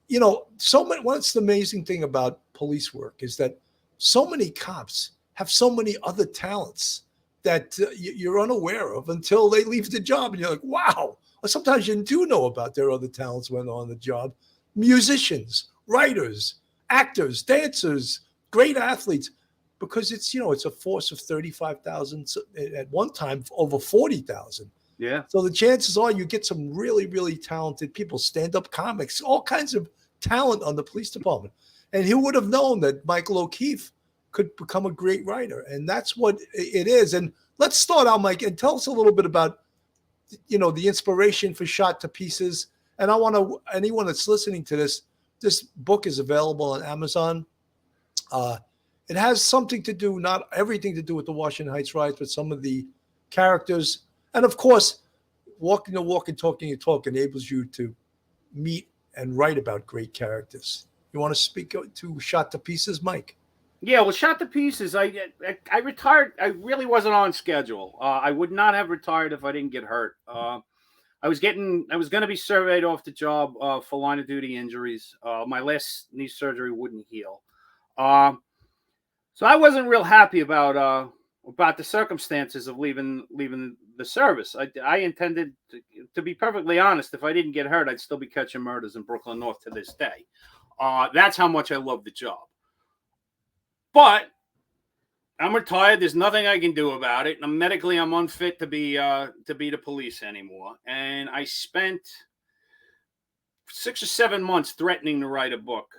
what's the amazing thing about police work is that so many cops have so many other talents that you're unaware of until they leave the job, and you're like, wow. Or sometimes you do know about their other talents when they're on the job. Musicians, writers, actors, dancers, great athletes, because it's a force of 35,000 at one time, over 40,000. Yeah. So the chances are you get some really, really talented people, stand-up comics, all kinds of talent on the police department. And who would have known that Michael O'Keefe could become a great writer? And that's what it is. And let's start out, Mike, and tell us a little bit about, the inspiration for Shot to Pieces. And I want anyone that's listening to this book is available on Amazon. It has something to do, not everything to do with the Washington Heights riots, but some of the characters. And of course, walking the walk and talking the talk enables you to meet and write about great characters. You want to speak to Shot to Pieces, Mike? Yeah, well, Shot to Pieces, I retired. I really wasn't on schedule. I would not have retired if I didn't get hurt. I was going to be surveyed off the job for line of duty injuries. My last knee surgery wouldn't heal. So I wasn't real happy about the circumstances of leaving the service. I intended to be perfectly honest. If I didn't get hurt, I'd still be catching murders in Brooklyn North to this day. That's how much I love the job. But I'm retired. There's nothing I can do about it. I'm unfit to be the police anymore. And I spent 6 or 7 months threatening to write a book,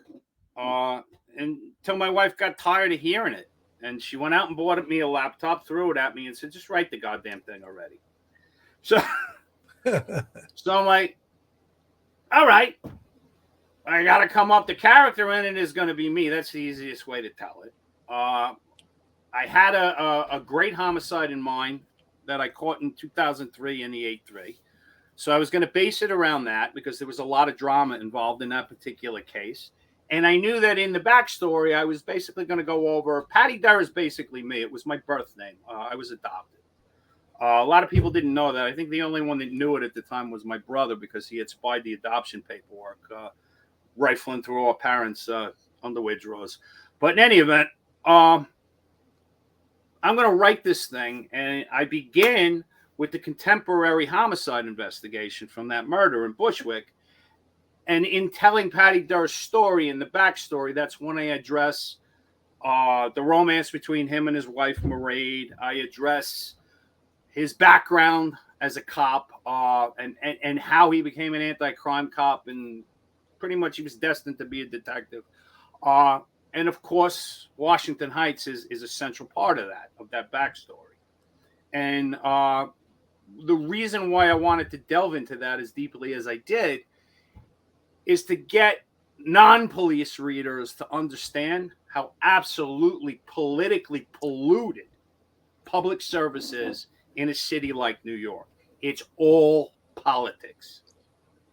until my wife got tired of hearing it. And she went out and bought me a laptop, threw it at me, and said, "Just write the goddamn thing already." So I'm like, all right, I got to come up. The character in it is going to be me. That's the easiest way to tell it. I had a great homicide in mind that I caught in 2003 in the 8-3. So I was going to base it around that because there was a lot of drama involved in that particular case. And I knew that in the backstory, I was basically going to go over Patty Durr is basically me. It was my birth name. I was adopted. A lot of people didn't know that. I think the only one that knew it at the time was my brother because he had spied the adoption paperwork, rifling through our parents' underwear drawers. But in any event, I'm going to write this thing, and I begin with the contemporary homicide investigation from that murder in Bushwick. And in telling Patty Durr's story and the backstory, that's when I address the romance between him and his wife, Mairead. I address his background as a cop and how he became an anti-crime cop, and pretty much he was destined to be a detective. And of course, Washington Heights is a central part of that backstory. And the reason why I wanted to delve into that as deeply as I did is to get non-police readers to understand how absolutely politically polluted public service is in a city like New York. It's all politics.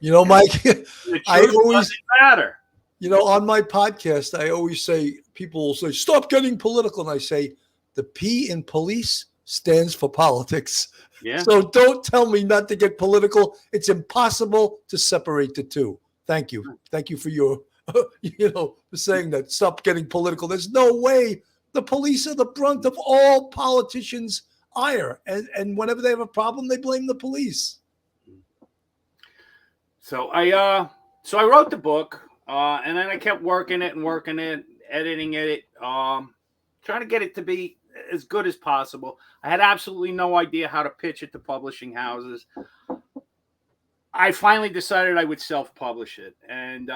You know, Mike, The I truth always, doesn't matter. you know, on my podcast, I always say, people will say, stop getting political. And I say, the P in police stands for politics. Yeah. So don't tell me not to get political. It's impossible to separate the two. Thank you. Thank you for your, for saying that. Stop getting political. There's no way. The police are the brunt of all politicians' ire. And whenever they have a problem, they blame the police. So I wrote the book, and then I kept working it, editing it, trying to get it to be as good as possible. I had absolutely no idea how to pitch it to publishing houses. I finally decided I would self-publish it, and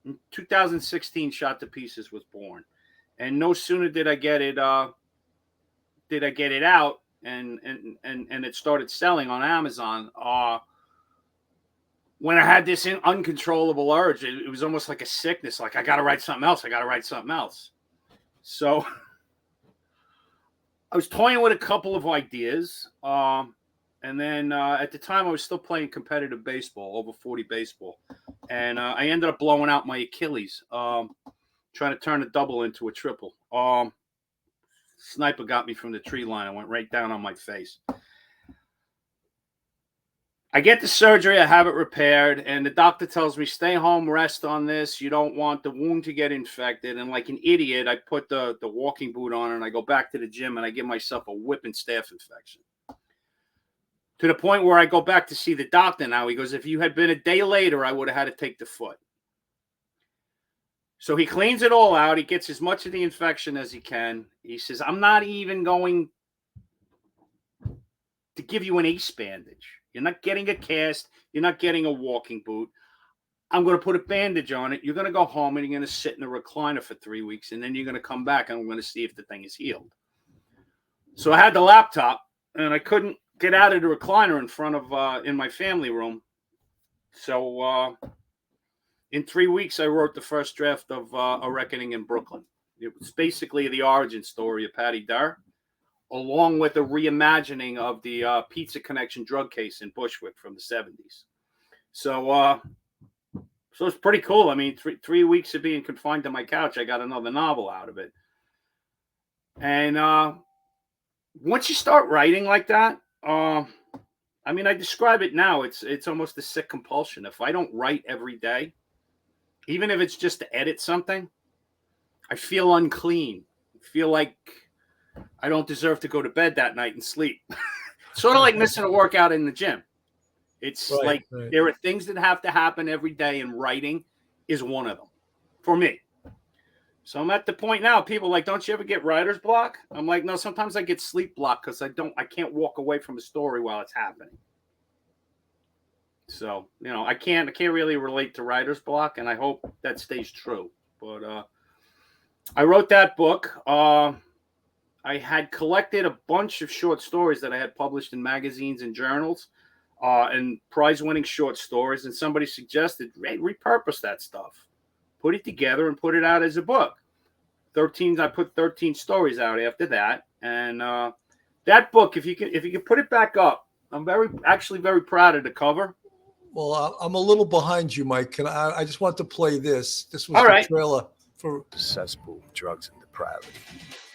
in 2016, Shot to Pieces was born. And no sooner did I get it out, and it started selling on Amazon. When I had this uncontrollable urge, it was almost like a sickness. Like, I got to write something else. So I was toying with a couple of ideas. And then at the time, I was still playing competitive baseball, over 40 baseball. And I ended up blowing out my Achilles, trying to turn a double into a triple. Sniper got me from the tree line. I went right down on my face. I get the surgery, I have it repaired, and the doctor tells me, stay home, rest on this. You don't want the wound to get infected. And like an idiot, I put the walking boot on and I go back to the gym and I give myself a whipping staph infection. To the point where I go back to see the doctor now. He goes, if you had been a day later, I would have had to take the foot. So he cleans it all out. He gets as much of the infection as he can. He says, I'm not even going to give you an ace bandage. You're not getting a cast. You're not getting a walking boot. I'm going to put a bandage on it. You're going to go home and you're going to sit in a recliner for 3 weeks. And then you're going to come back and I'm going to see if the thing is healed. So I had the laptop and I couldn't get out of the recliner in front of, in my family room. So in 3 weeks, I wrote the first draft of A Reckoning in Brooklyn. It was basically the origin story of Patty Durr, along with a reimagining of the Pizza Connection drug case in Bushwick from the 70s. So it's pretty cool. I mean, three weeks of being confined to my couch, I got another novel out of it. And once you start writing like that, I mean, I describe it now. It's almost a sick compulsion. If I don't write every day, even if it's just to edit something, I feel unclean. I feel like I don't deserve to go to bed that night and sleep. Sort of like missing a workout in the gym. It's right. There are things that have to happen every day, and writing is one of them for me. So I'm at the point now, people are like, don't you ever get writer's block? I'm like, no, sometimes I get sleep block because I can't walk away from a story while it's happening. So, I can't really relate to writer's block, and I hope that stays true. But I wrote that book. I had collected a bunch of short stories that I had published in magazines and journals, and prize-winning short stories. And somebody suggested, hey, repurpose that stuff, put it together, and put it out as a book. I put 13 stories out after that, and that book, if you can put it back up, I'm actually very proud of the cover. Well, I'm a little behind you, Mike. I just want to play this. This was all the right. trailer for cesspool of drugs and depravity.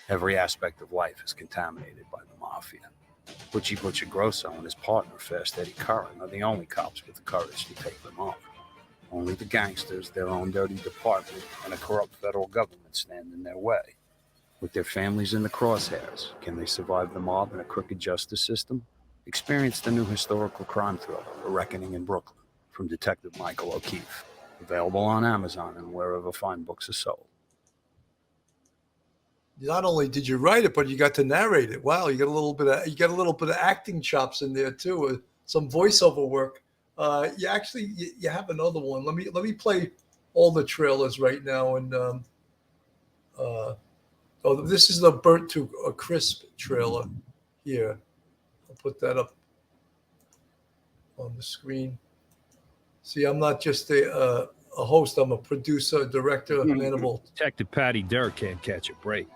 Every aspect of life is contaminated by the mafia. Butchie Grosso and his partner, Fast Eddie Curran, are the only cops with the courage to take them on. Only the gangsters, their own dirty department, and a corrupt federal government stand in their way. With their families in the crosshairs, can they survive the mob and a crooked justice system? Experience the new historical crime thriller, A Reckoning in Brooklyn, from Detective Michael O'Keefe. Available on Amazon and wherever fine books are sold. Not only did you write it, but you got to narrate it. Wow, you got a little bit of acting chops in there too, some voiceover work. You have another one. Let me play all the trailers right now. And this is the Burnt to a Crisp trailer here. I'll put that up on the screen. See, I'm not just a a host. I'm a producer, director, man of all. Detective Patty Durr can't catch a break.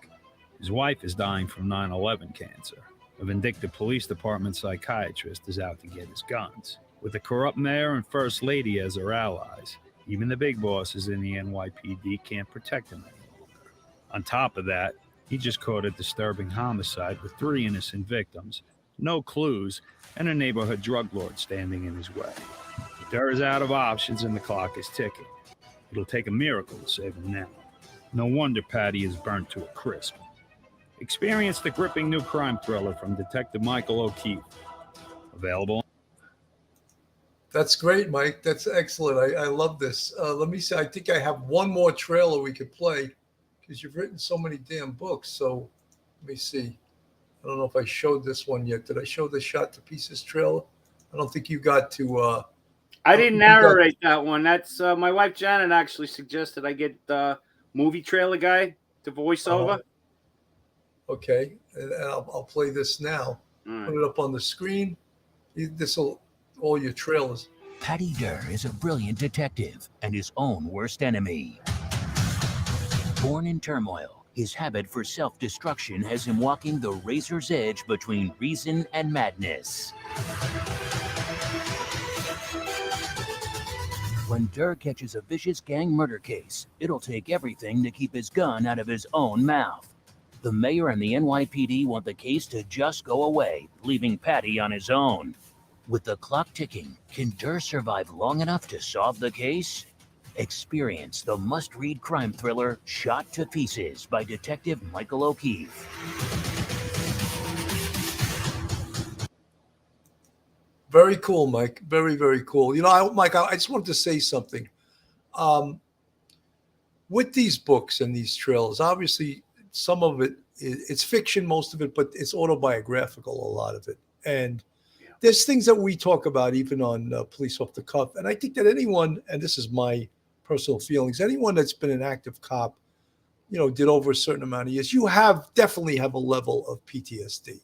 His wife is dying from 9/11 cancer. A vindictive police department psychiatrist is out to get his guns. With the corrupt mayor and first lady as her allies, even the big bosses in the NYPD can't protect him any longer. On top of that, he just caught a disturbing homicide with 3 innocent victims, no clues, and a neighborhood drug lord standing in his way. Durr is out of options and the clock is ticking. It'll take a miracle to save him now. No wonder Patty is burnt to a crisp. Experience the gripping new crime thriller from Detective Michael O'Keefe. Available. That's great, Mike. That's excellent. I love this. Let me see. I think I have one more trailer we could play because you've written so many damn books. So let me see. I don't know if I showed this one yet. Did I show the Shot to Pieces trailer? I don't think you got to. I didn't narrate that one. That's my wife Janet actually suggested I get the movie trailer guy to voice over. Okay, and I'll play this now. Put it up on the screen. This will all your trailers. Patty Durr is a brilliant detective and his own worst enemy. Born in turmoil, his habit for self-destruction has him walking the razor's edge between reason and madness. When Durr catches a vicious gang murder case, it'll take everything to keep his gun out of his own mouth. The mayor and the NYPD want the case to just go away, leaving Patty on his own. With the clock ticking, can Durr survive long enough to solve the case? Experience the must-read crime thriller Shot to Pieces by Detective Michael O'Keefe. Very cool, Mike. Very, very cool. You know, Mike, I just wanted to say something. With these books and these trailers, obviously, some of it, it's fiction, most of it, but it's autobiographical, a lot of it. And there's things that we talk about even on Police Off the Cuff. And I think that anyone, and this is my personal feelings, anyone that's been an active cop, you know, did over a certain amount of years, you definitely have a level of PTSD.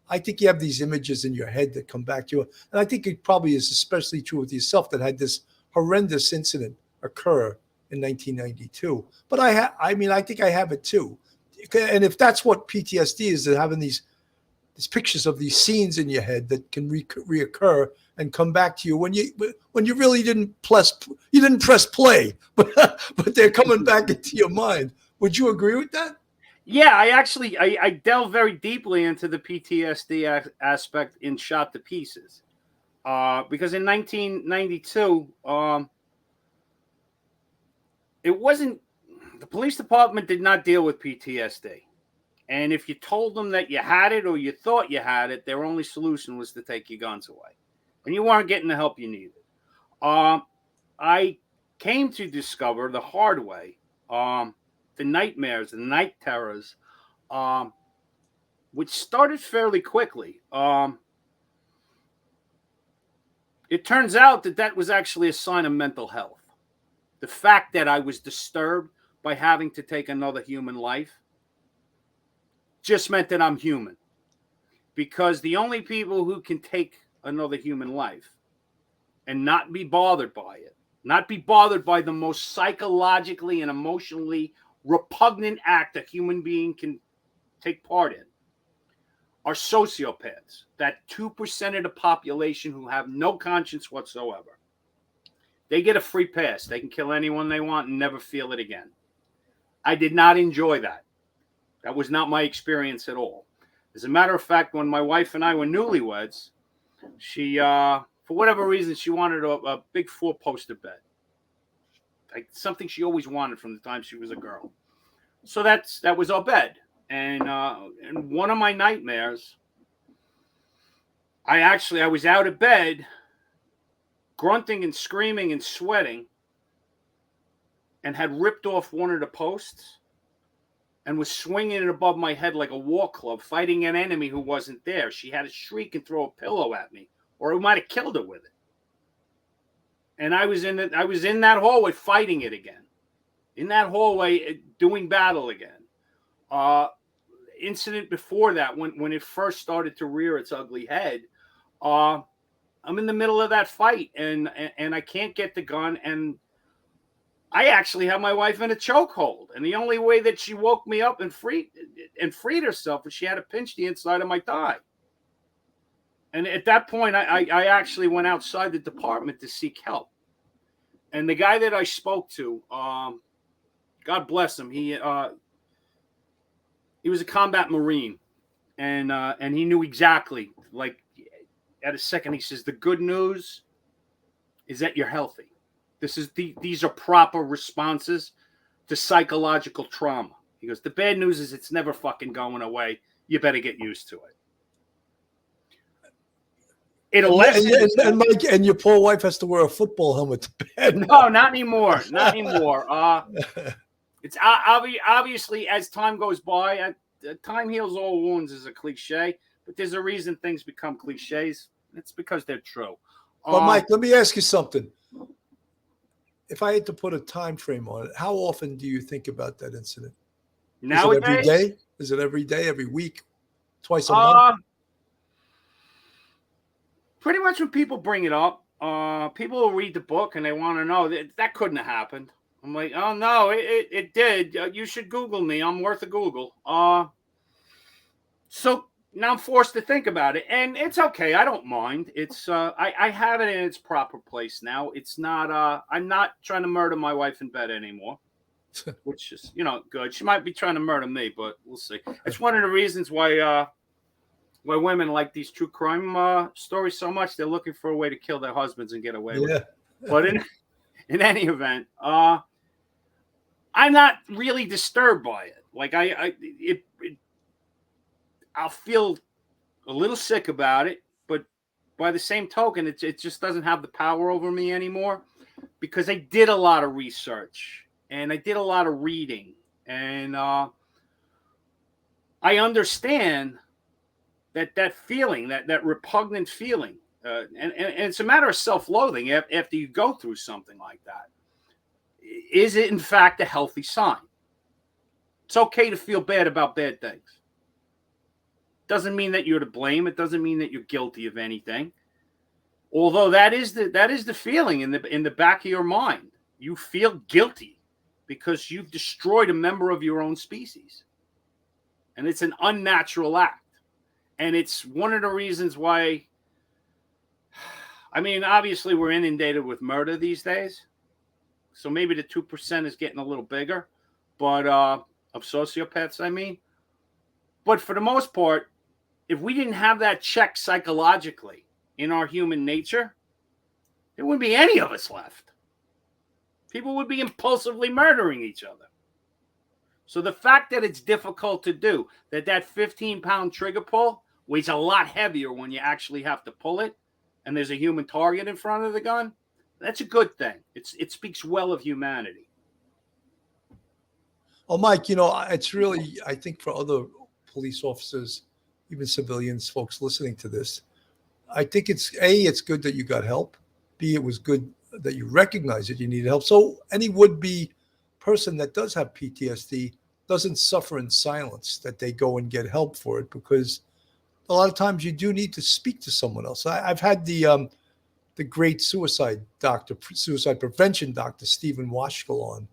I think you have these images in your head that come back to you. And I think it probably is especially true with yourself that had this horrendous incident occur in 1992. But I think I have it too. And if that's what PTSD is, having these pictures of these scenes in your head that can reoccur and come back to you when you really didn't press play, but they're coming back into your mind. Would you agree with that? Yeah, I delve very deeply into the PTSD aspect in Shot to Pieces, because in 1992, it wasn't. The police department did not deal with PTSD. And if you told them that you had it or you thought you had it, their only solution was to take your guns away. And you weren't getting the help you needed. I came to discover the hard way, the nightmares, the night terrors, which started fairly quickly. It turns out that was actually a sign of mental health. The fact that I was disturbed by having to take another human life just meant that I'm human. Because the only people who can take another human life and not be bothered by it, not be bothered by the most psychologically and emotionally repugnant act a human being can take part in, are sociopaths. That 2% of the population who have no conscience whatsoever. They get a free pass. They can kill anyone they want and never feel it again. I did not enjoy that. That was not my experience at all. As a matter of fact, when my wife and I were newlyweds, she, for whatever reason, she wanted a big 4-poster bed. Like something she always wanted from the time she was a girl. So that was our bed. And one of my nightmares, I was out of bed, grunting and screaming and sweating, and had ripped off one of the posts and was swinging it above my head like a war club, fighting an enemy who wasn't there. She had to shriek and throw a pillow at me, or I might have killed her with it. And I was in that hallway fighting it again. In that hallway, doing battle again. Incident before that, when it first started to rear its ugly head, I'm in the middle of that fight, and I can't get the gun, and I actually had my wife in a chokehold, and the only way that she woke me up and freed herself was she had to pinch the inside of my thigh. And at that point, I actually went outside the department to seek help. And the guy that I spoke to, God bless him, he was a combat Marine, and he knew exactly. Like at a second, he says, "The good news is that you're healthy. These are proper responses to psychological trauma." He goes, "The bad news is it's never fucking going away. You better get used to it." And Mike, and your poor wife has to wear a football helmet to bed. No, not anymore. Not anymore. It's obviously as time goes by, time heals all wounds is a cliche, but there's a reason things become cliches. It's because they're true. But Mike, let me ask you something. If I had to put a time frame on it, how often do you think about that incident? Nowadays, is it every day? Is it every day, every week, twice a month? Pretty much when people bring it up, people will read the book and they want to know that couldn't have happened. I'm like, oh no, it did. You should Google me. I'm worth a Google. So now I'm forced to think about it, and it's okay. I don't mind. It's I have it in its proper place now. It's not. I'm not trying to murder my wife in bed anymore, which is good. She might be trying to murder me, but we'll see. It's one of the reasons why women like these true crime stories so much. They're looking for a way to kill their husbands and get away with it. But in any event, I'm not really disturbed by it. Like I'll feel a little sick about it, but by the same token, it just doesn't have the power over me anymore because I did a lot of research and I did a lot of reading, and I understand that feeling, that repugnant feeling, and it's a matter of self-loathing after you go through something like that. Is it in fact a healthy sign? It's okay to feel bad about bad things. Doesn't mean that you're to blame. It doesn't mean that you're guilty of anything. Although that is the feeling in the back of your mind. You feel guilty because you've destroyed a member of your own species. And it's an unnatural act. And it's one of the reasons why, I mean, obviously we're inundated with murder these days. So maybe the 2% is getting a little bigger, but of sociopaths, I mean. But for the most part, if we didn't have that check psychologically in our human nature, there wouldn't be any of us left. People would be impulsively murdering each other. So the fact that it's difficult to do, that 15-pound trigger pull weighs a lot heavier when you actually have to pull it, and there's a human target in front of the gun, that's a good thing. It speaks well of humanity. Well, Mike, it's really, I think for other police officers, even civilians, folks listening to this, I think it's good that you got help. B, it was good that you recognize that you needed help. So any would-be person that does have PTSD doesn't suffer in silence, that they go and get help for it, because a lot of times you do need to speak to someone else. I've had the great suicide prevention doctor, Stephen Washkill, on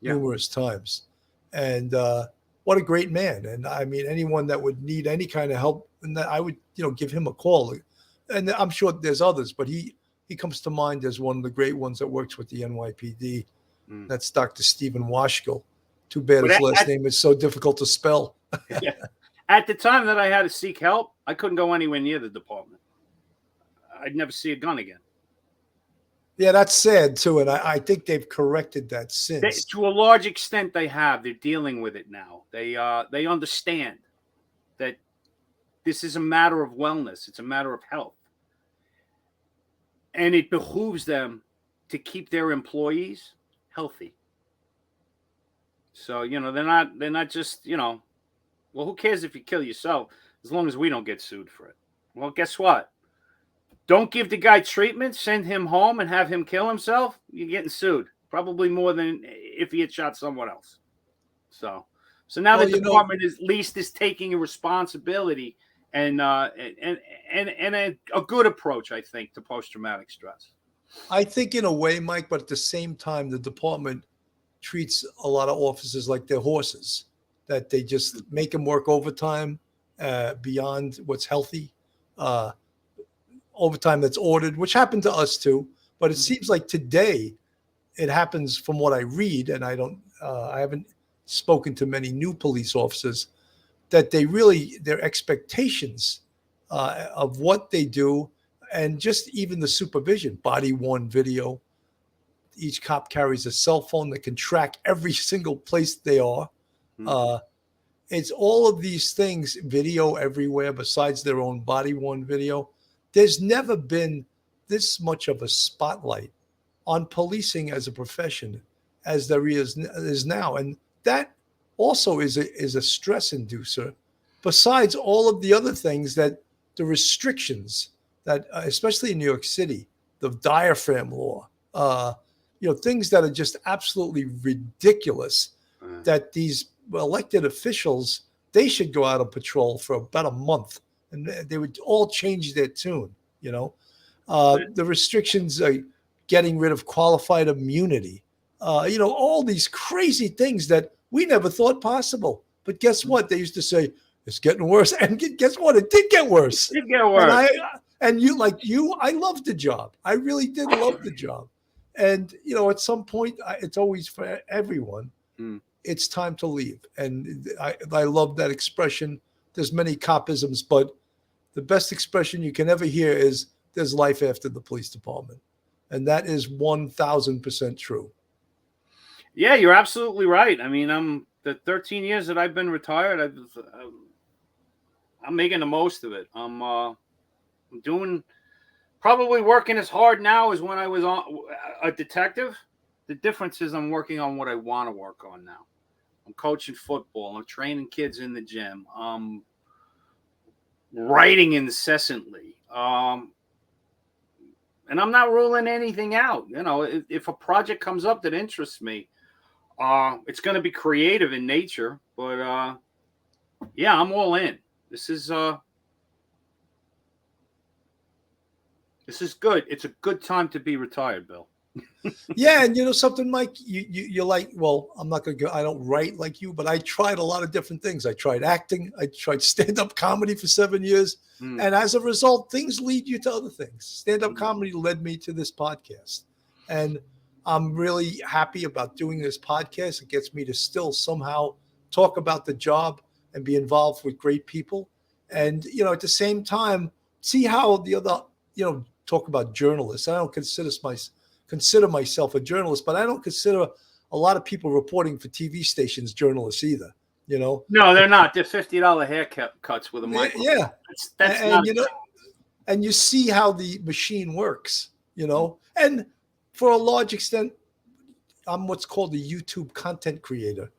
numerous times. And what a great man. And I mean, anyone that would need any kind of help, and I would, give him a call. And I'm sure there's others, but he comes to mind as one of the great ones that works with the NYPD. That's Dr. Stephen Washkill. Too bad his last name is so difficult to spell. Yeah. At the time that I had to seek help, I couldn't go anywhere near the department. I'd never see a gun again. Yeah, that's sad too, and I think they've corrected that since. To a large extent, they have. They're dealing with it now. They understand that this is a matter of wellness. It's a matter of health, and it behooves them to keep their employees healthy. So they're not just well, who cares if you kill yourself as long as we don't get sued for it? Well, guess what? Don't give the guy treatment, send him home and have him kill himself, you're getting sued. Probably more than if he had shot someone else. So now the department at least is taking a responsibility and a good approach, I think, to post-traumatic stress. I think in a way, Mike, but at the same time, the department treats a lot of officers like they're horses, that they just make them work overtime beyond what's healthy, overtime that's ordered, which happened to us too. But it seems like today it happens from what I read, and I haven't spoken to many new police officers, that their expectations of what they do, and just even the supervision, body worn video. Each cop carries a cell phone that can track every single place they are. It's all of these things, video everywhere besides their own body worn video. There's never been this much of a spotlight on policing as a profession as there is now. And that also is a stress inducer, besides all of the other things, that the restrictions that, especially in New York City, the diaphragm law, things that are just absolutely ridiculous, that these elected officials, they should go out on patrol for about a month and they would all change their tune. The restrictions, getting rid of qualified immunity, all these crazy things that we never thought possible. But guess what? They used to say, it's getting worse. And guess what? It did get worse. It did get worse. And I loved the job. I really did love the job. And, at some point, it's always for everyone. It's time to leave. And I love that expression. There's many copisms, but the best expression you can ever hear is, there's life after the police department. And that is 1,000% true. Yeah, you're absolutely right. I mean, the 13 years that I've been retired, I'm making the most of it. I'm probably working as hard now as when I was a detective. The difference is I'm working on what I want to work on now. I'm coaching football. I'm training kids in the gym. I'm writing incessantly. And I'm not ruling anything out. If a project comes up that interests me, it's going to be creative in nature. But yeah, I'm all in. This is good. It's a good time to be retired, Bill. Yeah, and something, Mike, you're like, well, I'm not going to go, I don't write like you, but I tried a lot of different things. I tried acting. I tried stand-up comedy for 7 years. And as a result, things lead you to other things. Stand-up comedy led me to this podcast. And I'm really happy about doing this podcast. It gets me to still somehow talk about the job and be involved with great people. And, at the same time, see how the other, talk about journalists. I don't consider myself a journalist, but I don't consider a lot of people reporting for TV stations journalists either. No, they're not. They're $50 haircuts with a microphone. Yeah, that's and not. And you see how the machine works. And for a large extent, I'm what's called a YouTube content creator.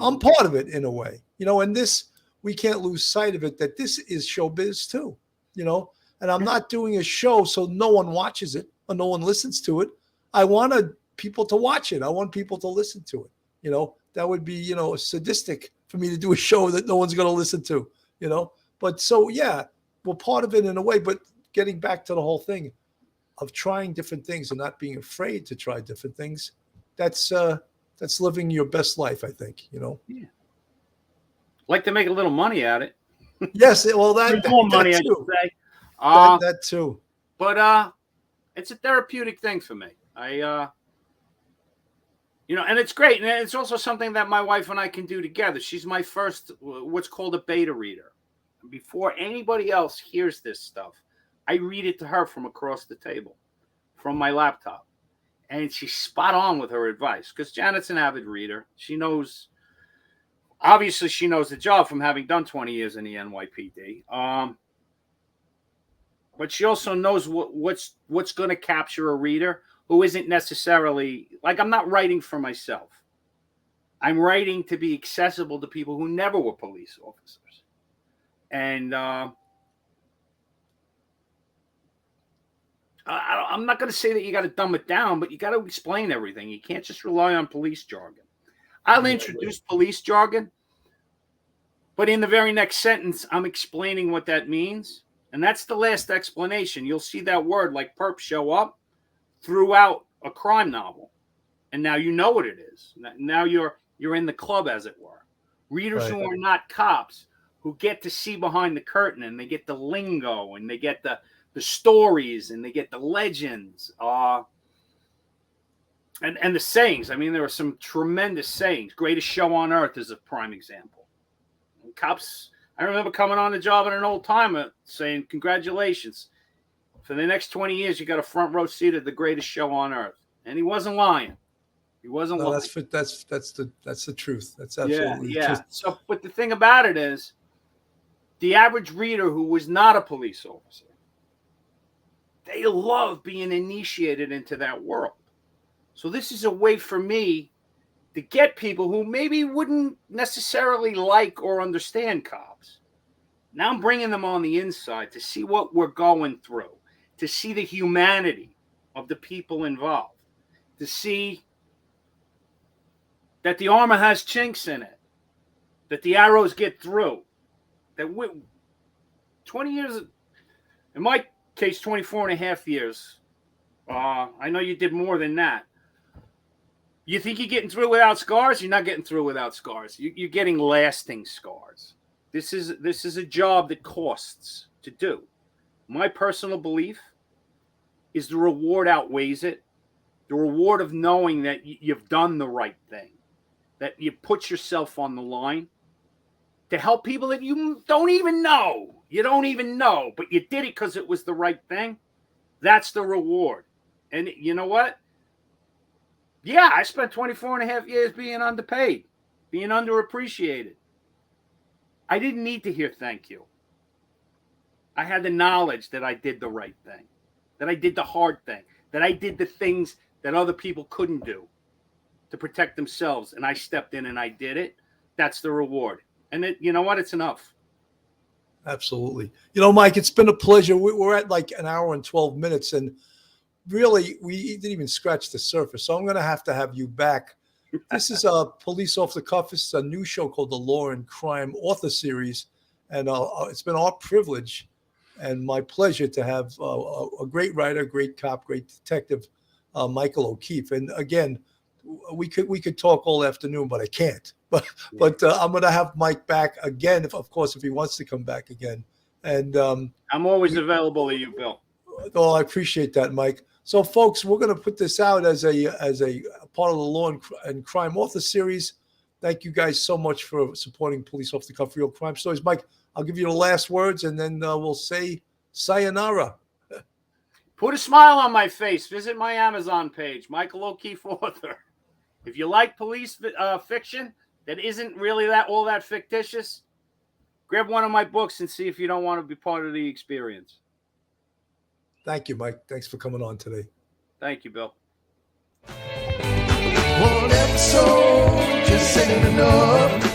I'm part of it in a way. And this, we can't lose sight of it, that this is showbiz too. And I'm not doing a show so no one watches it or no one listens to it. I wanted people to watch it. I want people to listen to it. That would be, sadistic for me to do a show that no one's going to listen to, But so, yeah, we're part of it in a way. But getting back to the whole thing of trying different things and not being afraid to try different things, that's living your best life, I think, Yeah. Like to make a little money at it. Yes, well, that more money, that I too. should say. That too. But it's a therapeutic thing for me. And it's great. And it's also something that my wife and I can do together. She's my first, what's called a beta reader. Before anybody else hears this stuff, I read it to her from across the table, from my laptop. And she's spot on with her advice, because Janet's an avid reader. Obviously she knows the job from having done 20 years in the NYPD. But she also knows what's going to capture a reader who isn't necessarily, like, I'm not writing for myself. I'm writing to be accessible to people who never were police officers. And I'm not going to say that you got to dumb it down, but you got to explain everything. You can't just rely on police jargon. I'll introduce police jargon, but in the very next sentence, I'm explaining what that means. And that's the last explanation. You'll see that word like perp show up throughout a crime novel. and now you know what it is. Now you're in the club, as it were. Readers who are not cops, who get to see behind the curtain, and they get the lingo, and they get the stories, and they get the legends, and the sayings. I mean, there are some tremendous sayings. Greatest show on earth is a prime example. And cops, I remember coming on the job at an old timer saying, "Congratulations. For the next 20 years, you got a front row seat at the greatest show on earth." And he wasn't lying. He wasn't lying. That's the truth. That's absolutely the truth. So, but the thing about it is, the average reader who was not a police officer, they love being initiated into that world. So this is a way for me to get people who maybe wouldn't necessarily like or understand cops. Now I'm bringing them on the inside to see what we're going through, to see the humanity of the people involved, to see that the armor has chinks in it, that the arrows get through, that 20 years, in my case, 24 and a half years. I know you did more than that. You think you're getting through without scars? You're not getting through without scars. You're getting lasting scars. This is a job that costs to do. My personal belief is the reward outweighs it. The reward of knowing that you've done the right thing, that you put yourself on the line to help people that you don't even know. You don't even know, but you did it because it was the right thing. That's the reward. And you know what? Yeah, I spent 24 and a half years being underpaid, being underappreciated. I didn't need to hear thank you. I had the knowledge that I did the right thing, that I did the hard thing, that I did the things that other people couldn't do to protect themselves. And I stepped in and I did it. That's the reward. And you know what? It's enough. Absolutely. You know, Mike, it's been a pleasure. We're at like an hour and 12 minutes, and really, we didn't even scratch the surface. So I'm going to have you back. This is a Police Off the Cuff. It's a new show called the Law and Crime Author Series. And it's been our privilege and my pleasure to have a great writer, great cop, great detective, Michael O'Keefe. And again, we could talk all afternoon, but I can't. But I'm going to have Mike back again, if he wants to come back again. And I'm always available to you, Bill. Oh, I appreciate that, Mike. So, folks, we're going to put this out as a part of the Law and Crime Author Series. Thank you guys so much for supporting Police Off the Cuff Real Crime Stories. Mike, I'll give you the last words, and then we'll say sayonara. Put a smile on my face. Visit my Amazon page, Michael O'Keefe Author. If you like police fiction that isn't really all that fictitious, grab one of my books and see if you don't want to be part of the experience. Thank you, Mike. Thanks for coming on today. Thank you, Bill. One episode just ain't enough.